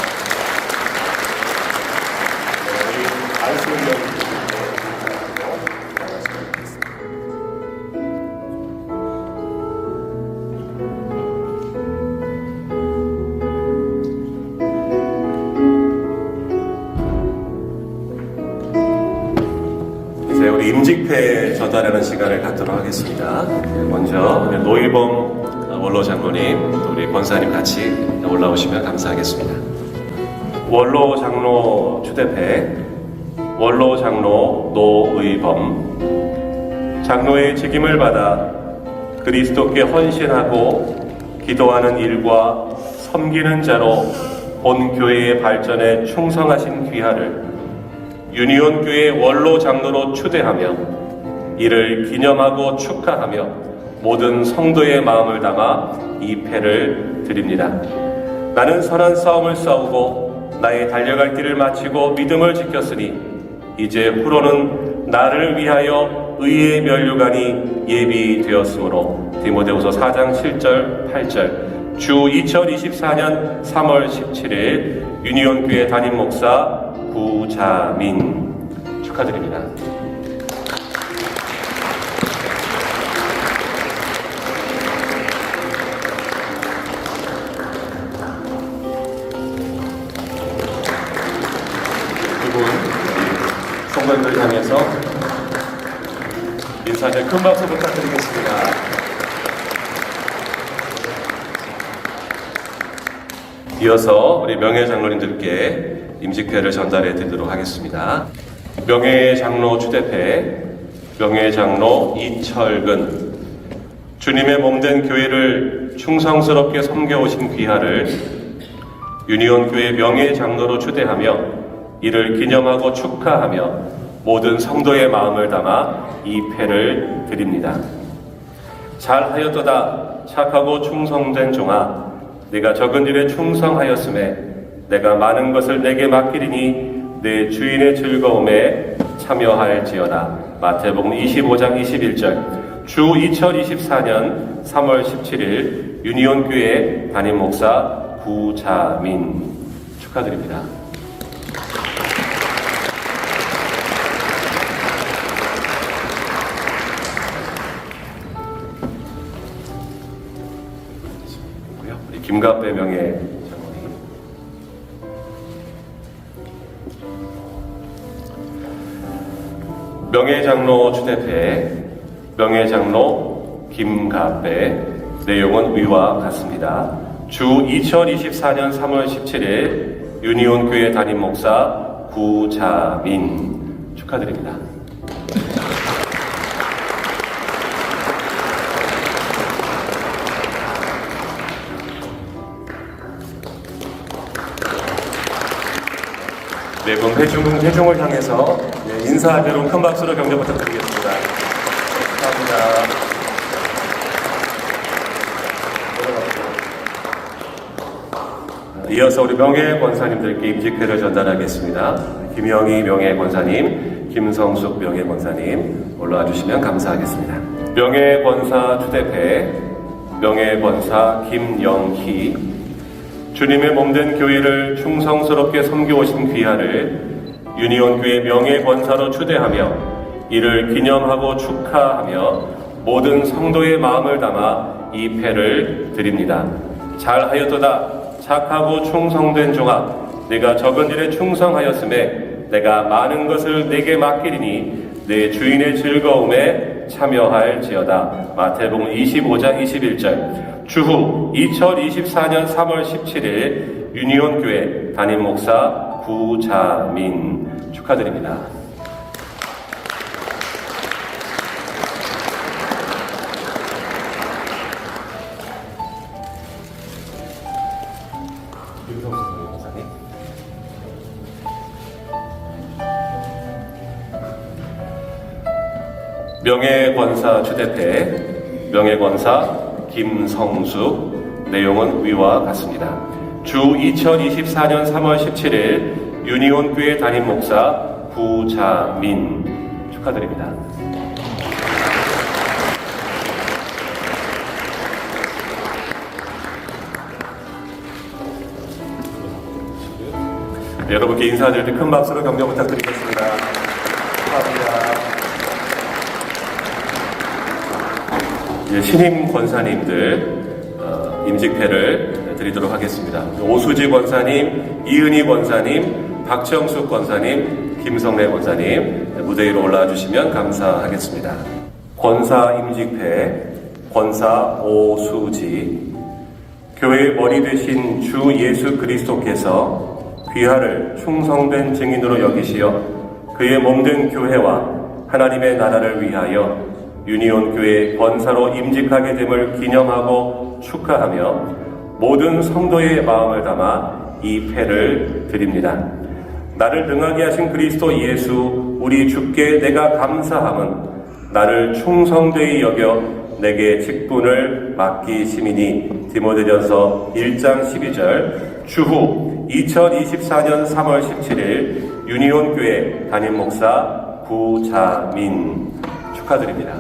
이제 우리 임직회 전달하는 시간을 갖도록 하겠습니다. 먼저 우리 노일범 원로 장로님, 또 우리 권사님 같이 올라오시면 감사하겠습니다. 원로 장로 추대회, 원로 장로 노의범, 장로의 책임을 받아 그리스도께 헌신하고 기도하는 일과 섬기는 자로 본 교회의 발전에 충성하신 귀하를 유니온 교회 원로 장로로 추대하며 이를 기념하고 축하하며 모든 성도의 마음을 담아 이 패를 드립니다. 나는 선한 싸움을 싸우고 나의 달려갈 길을 마치고 믿음을 지켰으니 이제 후로는 나를 위하여 의의 면류관이 예비되었으므로 디모데후서 4장 7절 8절 주 2024년 3월 17일 유니온 교회 담임 목사 구자민 축하드립니다. 이분 성도님들 향해서 인사를 큰 박수 부탁드리겠습니다. 이어서 우리 명예 장로님들께 임직회를 전달해 드리도록 하겠습니다. 명예 장로 추대회, 명예 장로 이철근, 주님의 몸된 교회를 충성스럽게 섬겨오신 귀하를 유니온 교회 명예 장로로 추대하며 이를 기념하고 축하하며 모든 성도의 마음을 담아 이 패를 드립니다. 잘하였도다 착하고 충성된 종아, 네가 적은 일에 충성하였음에 내가 많은 것을 내게 맡기리니 내 주인의 즐거움에 참여할지어다. 마태복음 25장 21절 주 2024년 3월 17일 유니온 교회 담임 목사 구자민 축하드립니다. 김갑배 명예 장로님, 명예 장로 추대회, 명예 장로 김갑배, 내용은 위와 같습니다. 주 2024년 3월 17일 유니온 교회 담임 목사 구자민 축하드립니다. 네 분 회중을 향해서 인사하기로 큰 박수로 격려 부탁드리겠습니다. 감사합니다. 이어서 우리 명예 권사님들께 임직회를 전달하겠습니다. 김영희 명예 권사님, 김성숙 명예 권사님 올라와 주시면 감사하겠습니다. 명예 권사 추대회, 명예 권사 김영희, 주님의 몸된 교회를 충성스럽게 섬겨오신 귀하를 유니온 교회 명예 권사로 추대하며 이를 기념하고 축하하며 모든 성도의 마음을 담아 이 패를 드립니다. 잘하였도다 착하고 충성된 종아, 네가 적은 일에 충성하였음에 내가 많은 것을 네게 맡기리니 내 주인의 즐거움에 참여할지어다. 마태복음 25장 21절. 주후 2024년 3월 17일 유니온교회 담임 목사 구자민 축하드립니다. 명예권사 추대패, 명예권사 김성숙, 내용은 위와 같습니다. 주 2024년 3월 17일 유니온교회 담임 목사 구자민 축하드립니다. 네, 여러분께 인사드릴 때 큰 박수로 격려 부탁드리겠습니다. 감사합니다. 신임 권사님들 임직패를 드리도록 하겠습니다. 오수지 권사님, 이은희 권사님, 박정숙 권사님, 김성래 권사님 무대 위로 올라와 주시면 감사하겠습니다. 권사 임직패, 권사 오수지. 교회의 머리 되신 주 예수 그리스도께서 귀하를 충성된 증인으로 여기시어 그의 몸된 교회와 하나님의 나라를 위하여 유니온 교회 권사로 임직하게 됨을 기념하고 축하하며 모든 성도의 마음을 담아 이 패를 드립니다. 나를 능하게 하신 그리스도 예수 우리 주께 내가 감사함은 나를 충성되이 여겨 내게 직분을 맡기심이니. 디모데전서 1장 12절. 주후 2024년 3월 17일 유니온 교회 담임 목사 구자민 축하드립니다.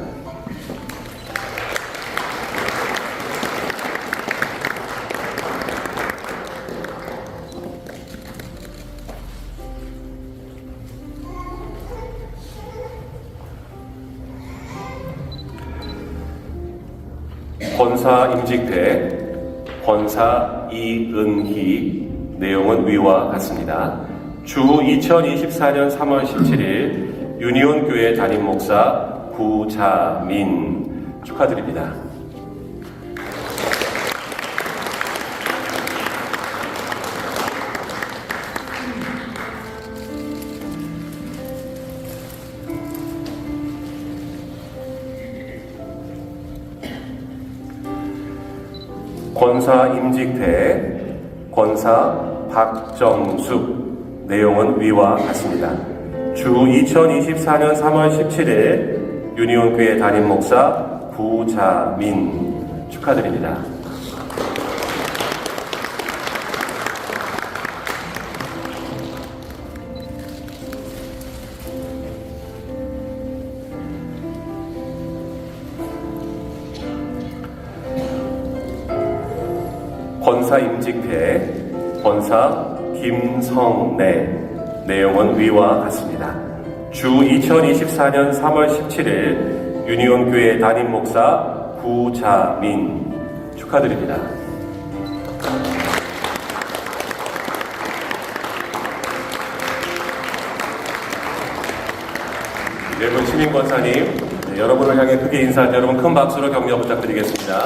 권사 임직패, 권사 이은희, 내용은 위와 같습니다. 주 2024년 3월 17일 유니온 교회 담임 목사 구자민 축하드립니다. 권사 임직패, 권사 박정숙, 내용은 위와 같습니다. 주 2024년 3월 17일 유니온교회 담임 목사 구자민 축하드립니다. 권사 임직패, 권사 김성래, 내용은 위와 같습니다. 주 2024년 3월 17일 유니온교회 담임 목사 구자민 축하드립니다. 네 분 시민 권사님, 여러분을 향해 크게 인사할 여러분 큰 박수로 격려 부탁드리겠습니다.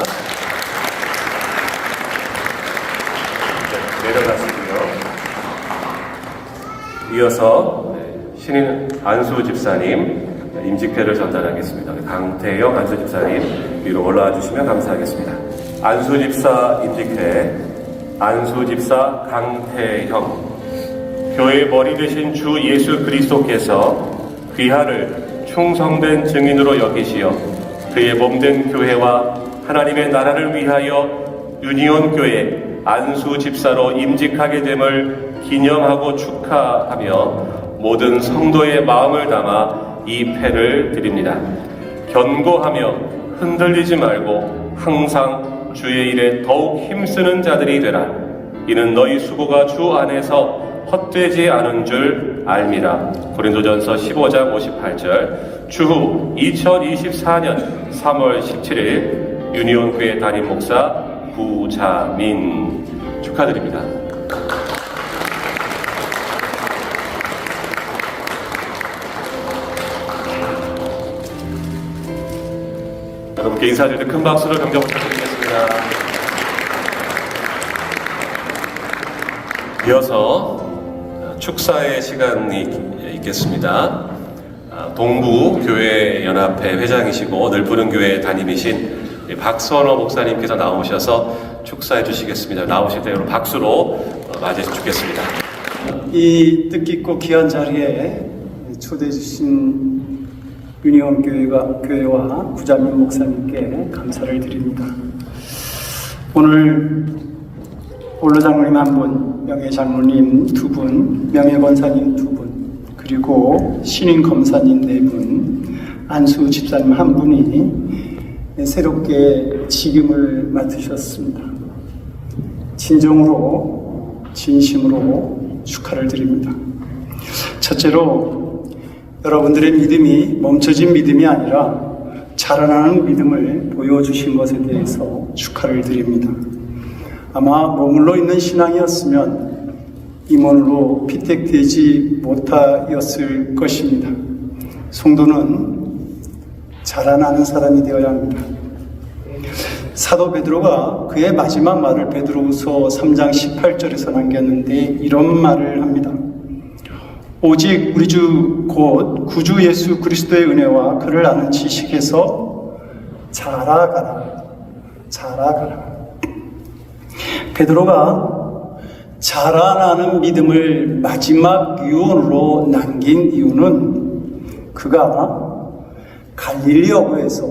내려가시고요. 이어서 신인 안수 집사님 임직패를 전달하겠습니다. 강태영 안수 집사님 위로 올라와 주시면 감사하겠습니다. 안수 집사 임직패, 안수 집사 강태형. 교회의 머리 되신 주 예수 그리스도께서 귀하를 충성된 증인으로 여기시어 그의 몸된 교회와 하나님의 나라를 위하여 유니온 교회 안수 집사로 임직하게 됨을 기념하고 축하하며 모든 성도의 마음을 담아 이 패를 드립니다. 견고하며 흔들리지 말고 항상 주의 일에 더욱 힘쓰는 자들이 되라. 이는 너희 수고가 주 안에서 헛되지 않은 줄 알미라. 고린도전서 15장 58절. 주후 2024년 3월 17일 유니온교회 담임 목사 구자민 축하드립니다. 여러분께 인사드릴 때 큰 박수로 경적 부탁드리겠습니다. 이어서 축사의 시간이 있겠습니다. 동부교회연합회 회장이시고 늘푸른 교회 담임이신 박선호 목사님께서 나오셔서 축사해 주시겠습니다. 나오실 때 여러분 박수로 맞이해 주겠습니다. 이 뜻깊고 귀한 자리에 초대해 주신 유니온 교회와 구자민 목사님께 감사를 드립니다. 오늘 원로 장로님 한 분, 명예 장로님 두 분, 명예 권사님 두 분, 그리고 신임 검사님 네 분, 안수 집사님 한 분이 새롭게 직임을 맡으셨습니다. 진정으로 진심으로 축하를 드립니다. 첫째로 여러분들의 믿음이 멈춰진 믿음이 아니라 자라나는 믿음을 보여주신 것에 대해서 축하를 드립니다. 아마 머물러 있는 신앙이었으면 임원으로 피택되지 못하였을 것입니다. 성도는 자라나는 사람이 되어야 합니다. 사도 베드로가 그의 마지막 말을 베드로후서 3장 18절에서 남겼는데 이런 말을 합니다. 오직 우리 주 곧 구주 예수 그리스도의 은혜와 그를 아는 지식에서 자라가라. 베드로가 자라나는 믿음을 마지막 유언으로 남긴 이유는 그가 갈릴리 어부에서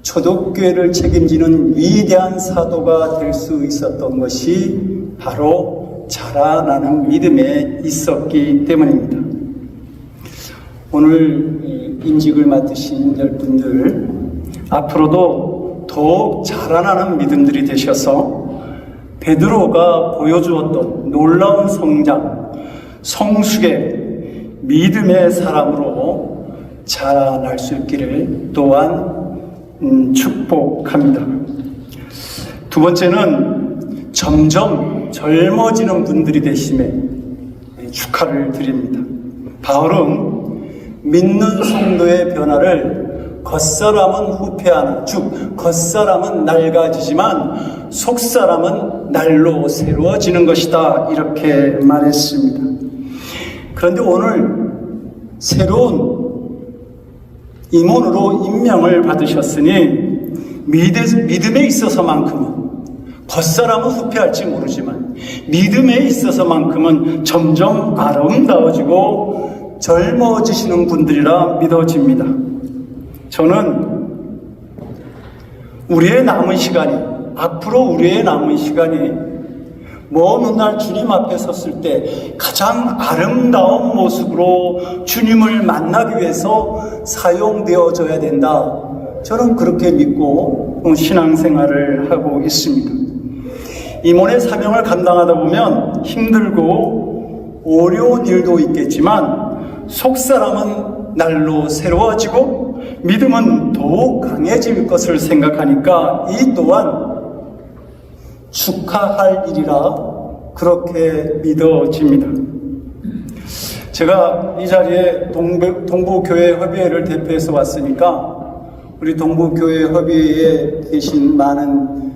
초독교회를 책임지는 위대한 사도가 될 수 있었던 것이 바로 자라나는 믿음에 있었기 때문입니다. 오늘 임직을 맡으신 여러분들 앞으로도 더욱 자라나는 믿음들이 되셔서 베드로가 보여주었던 놀라운 성장, 성숙의 믿음의 사람으로 자라날 수 있기를 또한 축복합니다. 두 번째는 점점 젊어지는 분들이 되심에 축하를 드립니다. 바울은 믿는 성도의 변화를 겉사람은 후패하는, 즉 겉사람은 낡아지지만 속사람은 날로 새로워지는 것이다 이렇게 말했습니다. 그런데 오늘 새로운 임원으로 임명을 받으셨으니 믿음에 있어서만큼은 겉사람은 후패할지 모르지만 믿음에 있어서만큼은 점점 아름다워지고 젊어지시는 분들이라 믿어집니다. 저는 우리의 남은 시간이, 앞으로 우리의 남은 시간이 먼 훗날 주님 앞에 섰을 때 가장 아름다운 모습으로 주님을 만나기 위해서 사용되어져야 된다. 저는 그렇게 믿고 신앙생활을 하고 있습니다. 임원의 사명을 감당하다 보면 힘들고 어려운 일도 있겠지만 속사람은 날로 새로워지고 믿음은 더욱 강해질 것을 생각하니까 이 또한 축하할 일이라 그렇게 믿어집니다. 제가 이 자리에 동부교회 협의회를 대표해서 왔으니까 우리 동부교회 협의회에 계신 많은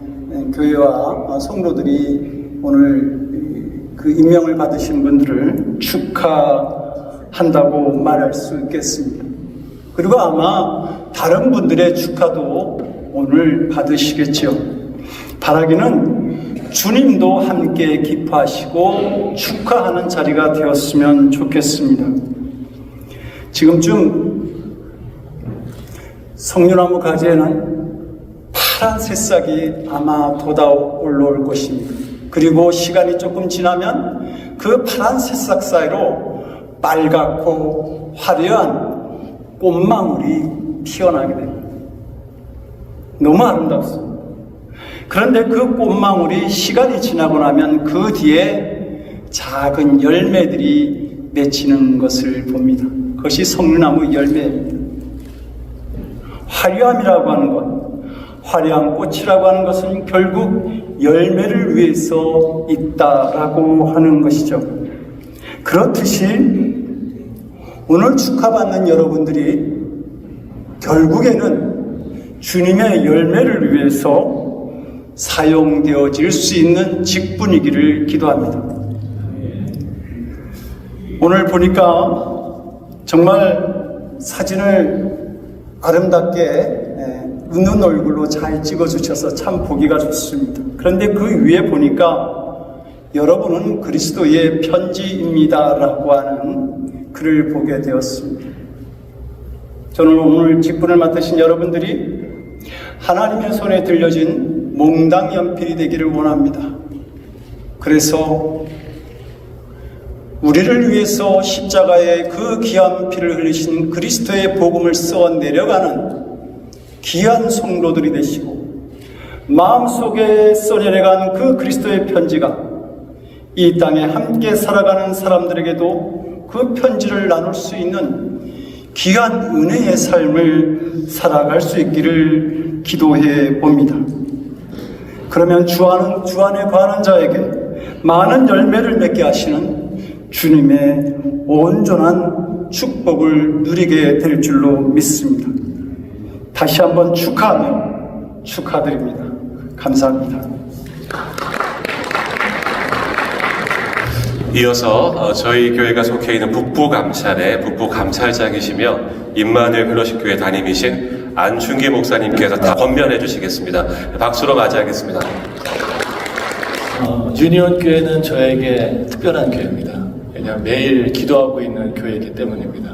교회와 성도들이 오늘 그 임명을 받으신 분들을 축하한다고 말할 수 있겠습니다. 그리고 아마 다른 분들의 축하도 오늘 받으시겠죠. 바라기는 주님도 함께 기뻐하시고 축하하는 자리가 되었으면 좋겠습니다. 지금쯤 석류나무 가지에는 파란 새싹이 아마 돋아 올라올 것입니다. 그리고 시간이 조금 지나면 그 파란 새싹 사이로 빨갛고 화려한 꽃망울이 피어나게 됩니다. 너무 아름답습니다. 그런데 그 꽃망울이 시간이 지나고 나면 그 뒤에 작은 열매들이 맺히는 것을 봅니다. 그것이 석류나무 열매입니다. 화려함이라고 하는 것, 화려한 꽃이라고 하는 것은 결국 열매를 위해서 있다라고 하는 것이죠. 그렇듯이 오늘 축하받는 여러분들이 결국에는 주님의 열매를 위해서 사용되어질 수 있는 직분이기를 기도합니다. 오늘 보니까 정말 사진을 아름답게 웃는 얼굴로 잘 찍어주셔서 참 보기가 좋습니다. 그런데 그 위에 보니까 여러분은 그리스도의 편지입니다 라고 하는 글을 보게 되었습니다. 저는 오늘 직분을 맡으신 여러분들이 하나님의 손에 들려진 몽당 연필이 되기를 원합니다. 그래서 우리를 위해서 십자가에 그 귀한 피를 흘리신 그리스도의 복음을 써 내려가는 귀한 성도들이 되시고, 마음속에 써내려간 그 그리스도의 편지가 이 땅에 함께 살아가는 사람들에게도 그 편지를 나눌 수 있는 귀한 은혜의 삶을 살아갈 수 있기를 기도해 봅니다. 그러면 주 안에 거하는 자에게 많은 열매를 맺게 하시는 주님의 온전한 축복을 누리게 될 줄로 믿습니다. 다시 한번 축하드립니다. 감사합니다. 이어서 저희 교회가 속해 있는 북부감찰의 북부감찰장이시며 임마누엘 펠로십 교회 담임이신 안춘기 목사님께서 다 권면해 주시겠습니다. 박수로 맞이하겠습니다. 유니온 교회는 저에게 특별한 교회입니다. 왜냐하면 매일 기도하고 있는 교회이기 때문입니다.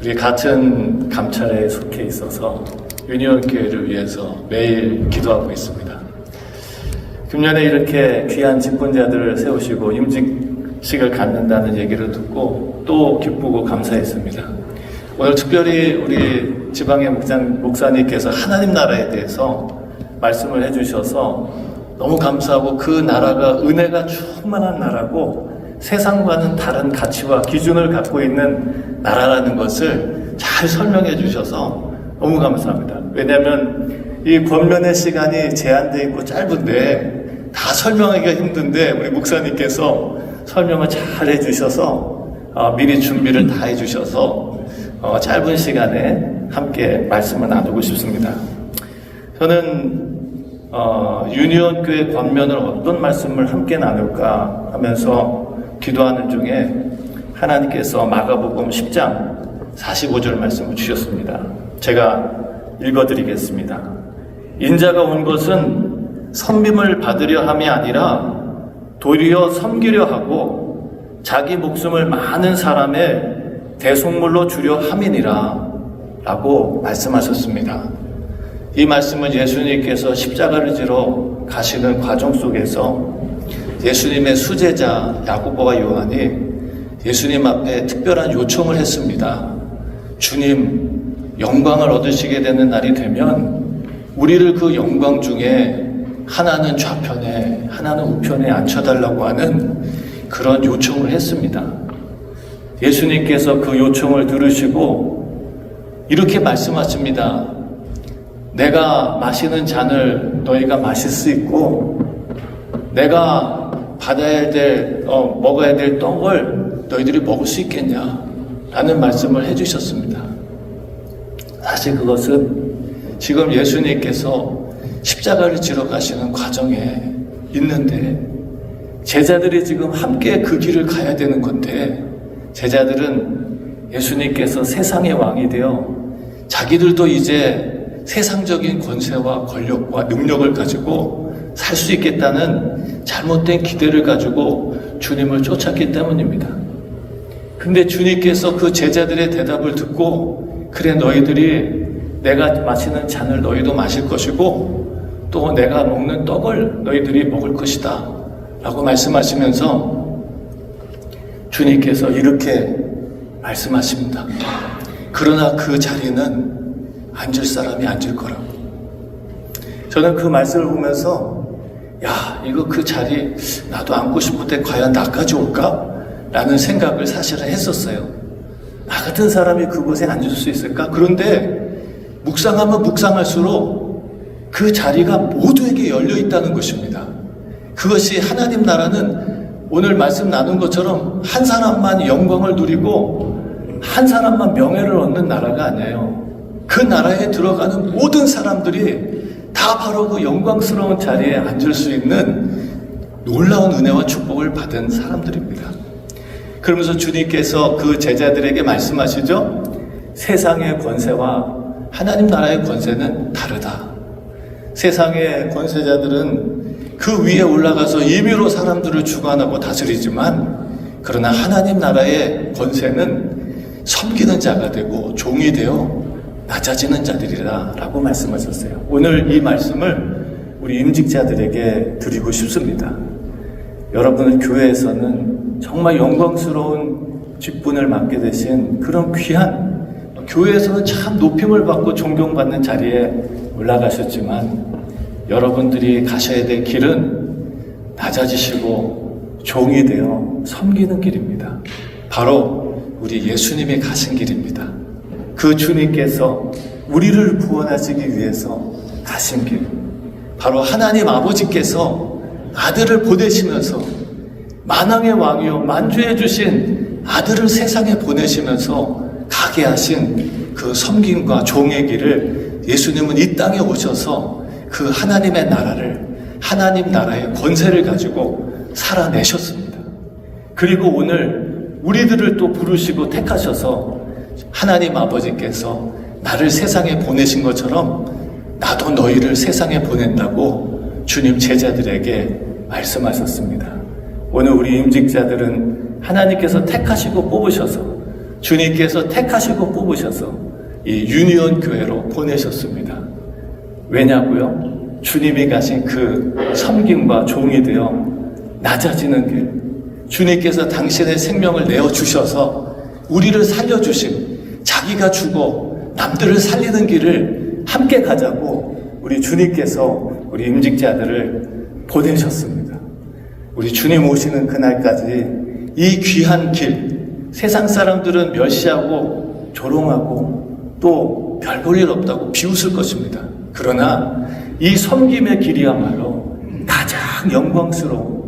우리 같은 감찰에 속해 있어서 유니온 교회를 위해서 매일 기도하고 있습니다. 금년에 이렇게 귀한 직분자들을 세우시고 임직식을 갖는다는 얘기를 듣고 또 기쁘고 감사했습니다. 오늘 특별히 우리 지방의 목사님께서 하나님 나라에 대해서 말씀을 해주셔서 너무 감사하고, 그 나라가 은혜가 충만한 나라고 세상과는 다른 가치와 기준을 갖고 있는 나라라는 것을 잘 설명해 주셔서 너무 감사합니다. 왜냐하면 이 권면의 시간이 제한되어 있고 짧은데 다 설명하기가 힘든데 우리 목사님께서 설명을 잘 해주셔서 미리 준비를 다 해주셔서 짧은 시간에 함께 말씀을 나누고 싶습니다. 저는 유니온 교회 권면을 어떤 말씀을 함께 나눌까 하면서 기도하는 중에 하나님께서 마가복음 10장 45절 말씀을 주셨습니다. 제가 읽어드리겠습니다. 인자가 온 것은 섬김을 받으려 함이 아니라 도리어 섬기려 하고 자기 목숨을 많은 사람의 대속물로 주려 함이니라 라고 말씀하셨습니다. 이 말씀은 예수님께서 십자가를 지러 가시는 과정 속에서 예수님의 수제자 야고보와 요한이 예수님 앞에 특별한 요청을 했습니다. 주님, 영광을 얻으시게 되는 날이 되면 우리를 그 영광 중에 하나는 좌편에 하나는 우편에 앉혀달라고 하는 그런 요청을 했습니다. 예수님께서 그 요청을 들으시고 이렇게 말씀하십니다. 내가 마시는 잔을 너희가 마실 수 있고 내가 먹어야 될 떡을 너희들이 먹을 수 있겠냐 라는 말씀을 해주셨습니다. 사실 그것은 지금 예수님께서 십자가를 지러 가시는 과정에 있는데 제자들이 지금 함께 그 길을 가야 되는 건데, 제자들은 예수님께서 세상의 왕이 되어 자기들도 이제 세상적인 권세와 권력과 능력을 가지고 살 수 있겠다는 잘못된 기대를 가지고 주님을 쫓았기 때문입니다. 근데 주님께서 그 제자들의 대답을 듣고, 그래 너희들이 내가 마시는 잔을 너희도 마실 것이고 또 내가 먹는 떡을 너희들이 먹을 것이다 라고 말씀하시면서 주님께서 이렇게 말씀하십니다. 그러나 그 자리는 앉을 사람이 앉을 거라고. 저는 그 말씀을 보면서 이거 그 자리 나도 앉고 싶은데 과연 나까지 올까? 라는 생각을 사실은 했었어요. 나 같은 사람이 그곳에 앉을 수 있을까? 그런데 묵상하면 묵상할수록 그 자리가 모두에게 열려 있다는 것입니다. 그것이 하나님 나라는 오늘 말씀 나눈 것처럼 한 사람만 영광을 누리고 한 사람만 명예를 얻는 나라가 아니에요. 그 나라에 들어가는 모든 사람들이 다 바로 그 영광스러운 자리에 앉을 수 있는 놀라운 은혜와 축복을 받은 사람들입니다. 그러면서 주님께서 그 제자들에게 말씀하시죠. 세상의 권세와 하나님 나라의 권세는 다르다. 세상의 권세자들은 그 위에 올라가서 임의로 사람들을 주관하고 다스리지만, 그러나 하나님 나라의 권세는 섬기는 자가 되고 종이 되어 낮아지는 자들이라 라고 말씀하셨어요. 오늘 이 말씀을 우리 임직자들에게 드리고 싶습니다. 여러분은 교회에서는 정말 영광스러운 직분을 맡게 되신 그런 귀한, 교회에서는 참 높임을 받고 존경받는 자리에 올라가셨지만, 여러분들이 가셔야 될 길은 낮아지시고 종이 되어 섬기는 길입니다. 바로 우리 예수님이 가신 길입니다. 그 주님께서 우리를 구원하시기 위해서 가신 길, 바로 하나님 아버지께서 아들을 보내시면서 만왕의 왕이요 만주해 주신 아들을 세상에 보내시면서 가게 하신 그 섬김과 종의 길을 예수님은 이 땅에 오셔서 그 하나님의 나라를, 하나님 나라의 권세를 가지고 살아내셨습니다. 그리고 오늘 우리들을 또 부르시고 택하셔서 하나님 아버지께서 나를 세상에 보내신 것처럼 나도 너희를 세상에 보낸다고 주님 제자들에게 말씀하셨습니다. 오늘 우리 임직자들은 하나님께서 택하시고 뽑으셔서, 주님께서 택하시고 뽑으셔서 이 유니온 교회로 보내셨습니다. 왜냐고요? 주님이 가신 그 섬김과 종이 되어 낮아지는 길, 주님께서 당신의 생명을 내어주셔서 우리를 살려주신, 자기가 죽어 남들을 살리는 길을 함께 가자고 우리 주님께서 우리 임직자들을 보내셨습니다. 우리 주님 오시는 그날까지 이 귀한 길, 세상 사람들은 멸시하고 조롱하고 또 별 볼 일 없다고 비웃을 것입니다. 그러나 이 섬김의 길이야말로 가장 영광스러운,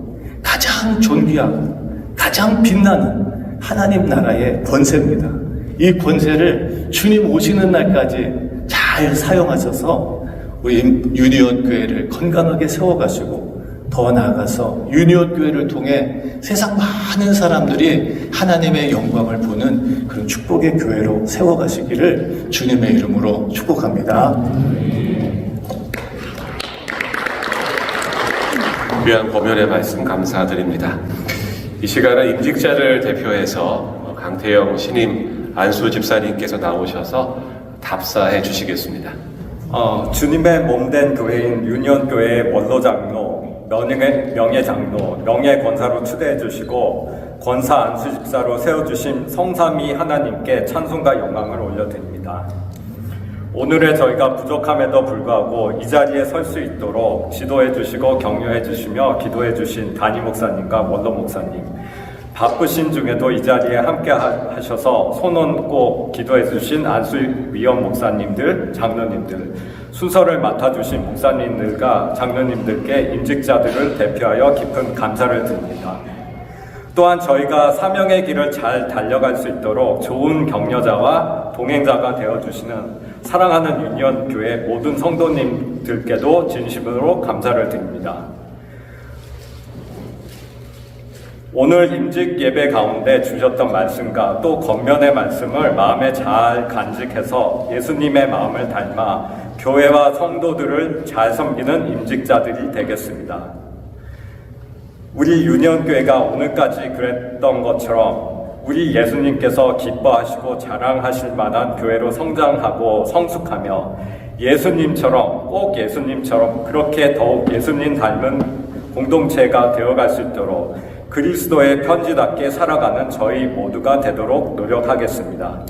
가장 존귀하고 가장 빛나는 하나님 나라의 권세입니다. 이 권세를 주님 오시는 날까지 잘 사용하셔서 우리 유니온 교회를 건강하게 세워가시고, 더 나아가서 유니온 교회를 통해 세상 많은 사람들이 하나님의 영광을 보는 그런 축복의 교회로 세워가시기를 주님의 이름으로 축복합니다. 귀한 고면의 말씀 감사드립니다. 이 시간은 임직자를 대표해서 강태영 신임 안수 집사님께서 나오셔서 답사해 주시겠습니다. 주님의 몸된 교회인 유니온교회의 원로장로, 명예장로, 명예권사로 추대해 주시고 권사 안수집사로 세워주신 성삼위 하나님께 찬송과 영광을 올려드립니다. 오늘의 저희가 부족함에도 불구하고 이 자리에 설 수 있도록 지도해 주시고 격려해 주시며 기도해 주신 담임 목사님과 원로 목사님, 바쁘신 중에도 이 자리에 함께 하셔서 손 얹고 기도해 주신 안수위원 목사님들, 장로님들, 순서를 맡아주신 목사님들과 장로님들께 임직자들을 대표하여 깊은 감사를 드립니다. 또한 저희가 사명의 길을 잘 달려갈 수 있도록 좋은 격려자와 동행자가 되어주시는 사랑하는 유니온교회 모든 성도님들께도 진심으로 감사를 드립니다. 오늘 임직 예배 가운데 주셨던 말씀과 또 겉면의 말씀을 마음에 잘 간직해서 예수님의 마음을 닮아 교회와 성도들을 잘 섬기는 임직자들이 되겠습니다. 우리 유니온교회가 오늘까지 그랬던 것처럼 우리 예수님께서 기뻐하시고 자랑하실 만한 교회로 성장하고 성숙하며 예수님처럼, 꼭 예수님처럼 그렇게 더욱 예수님 닮은 공동체가 되어갈 수 있도록 그리스도의 편지답게 살아가는 저희 모두가 되도록 노력하겠습니다.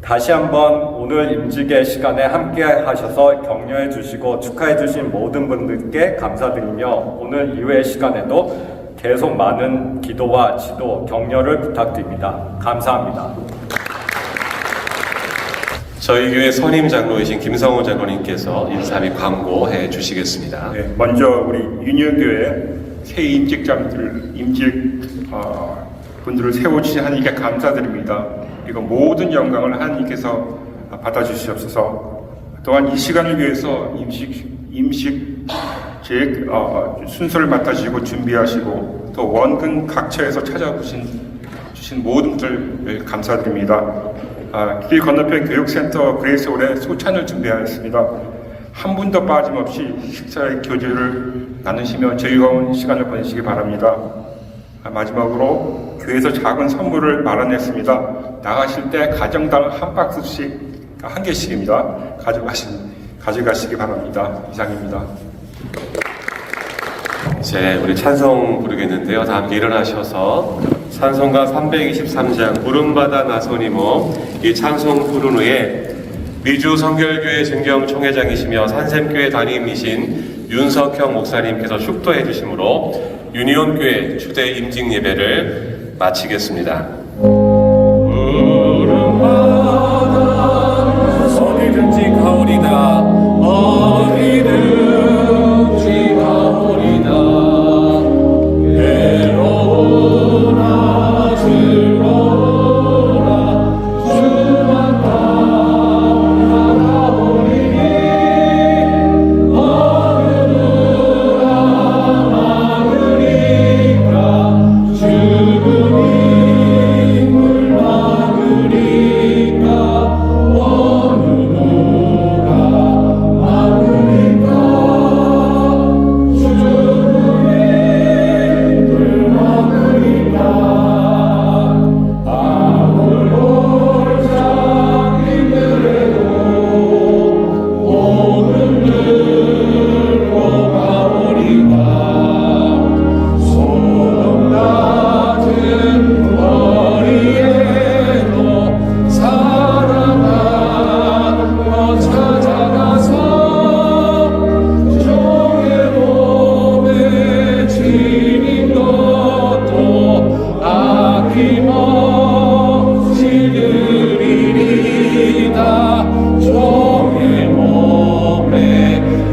다시 한번 오늘 임직의 시간에 함께 하셔서 격려해 주시고 축하해 주신 모든 분들께 감사드리며 오늘 이후의 시간에도 계속 많은 기도와 지도, 격려를 부탁드립니다. 감사합니다. 저희 교회 선임 장로이신 김성호 장로님께서 인사 및 광고해 주시겠습니다. 네, 먼저 우리 유니온교회 새 임직자분들, 분들을 세워주신 하나님께 감사드립니다. 그리고 모든 영광을 하나님께서 받아주시옵소서. 또한 이 시간을 위해서 임식 계획 순서를 맡아주시고 준비하시고 또 원근 각처에서 찾아주신 모든 분들 감사드립니다. 길 건너편 교육센터 그레이스홀에 소찬을 준비하였습니다. 한 분도 빠짐없이 식사의 교제를 나누시며 즐거운 시간을 보내시기 바랍니다. 마지막으로 교회에서 작은 선물을 마련했습니다. 나가실 때 가정당 한 박스씩 한 개씩입니다. 가져가시기 바랍니다. 이상입니다. 이제 우리 찬송 부르겠는데요. 다 함께 일어나셔서 찬송가 323장 부름받아 나서니모 이 찬송 부른 후에 미주 성결교회 증경 총회장이시며 산샘교회 담임이신 윤석형 목사님께서 축도해 주심으로 유니온교회 추대 임직 예배를 마치겠습니다. 어디든지 가오리다 어디든지 가오리다 외로우나 즐거우나 주만 따라가오리 어느누라 막으리까 죽음이 물 막으리까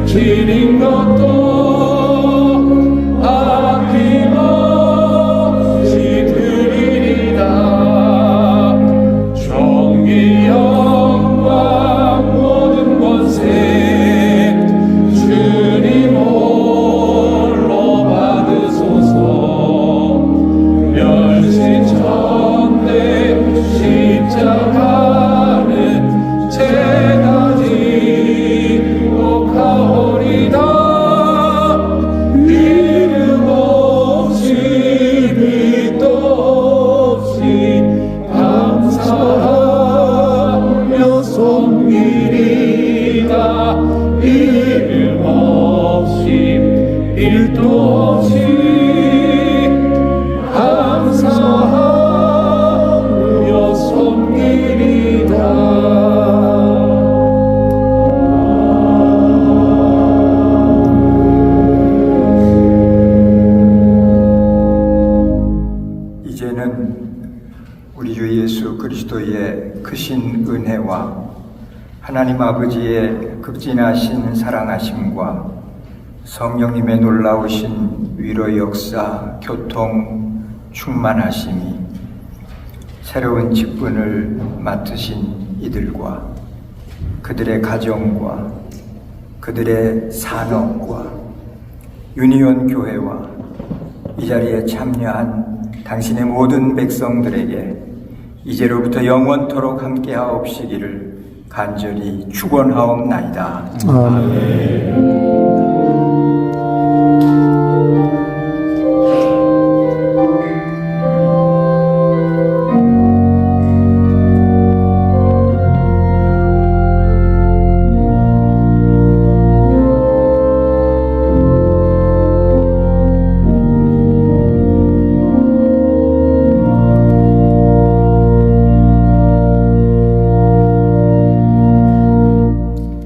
지린 것도 아낌없이 드리리다 존귀 영광 모든 권세 주님 홀로 받으소서 멸시천대 십자가는 제가 지고 가오리다 이름 없이 빛도 없이 감사하며 섬기리다 이름 없이 빛도 없이 감사하며 섬기리다. 이제는 우리 주 예수 그리스도의 크신 은혜와 하나님 아버지의 극진하신 사랑하심과 성령님의 놀라우신 위로 역사, 교통, 충만하심이 새로운 직분을 맡으신 이들과 그들의 가정과 그들의 산업과 유니온 교회와 이 자리에 참여한 당신의 모든 백성들에게 이제로부터 영원토록 함께하옵시기를 간절히 축원하옵나이다. 아멘.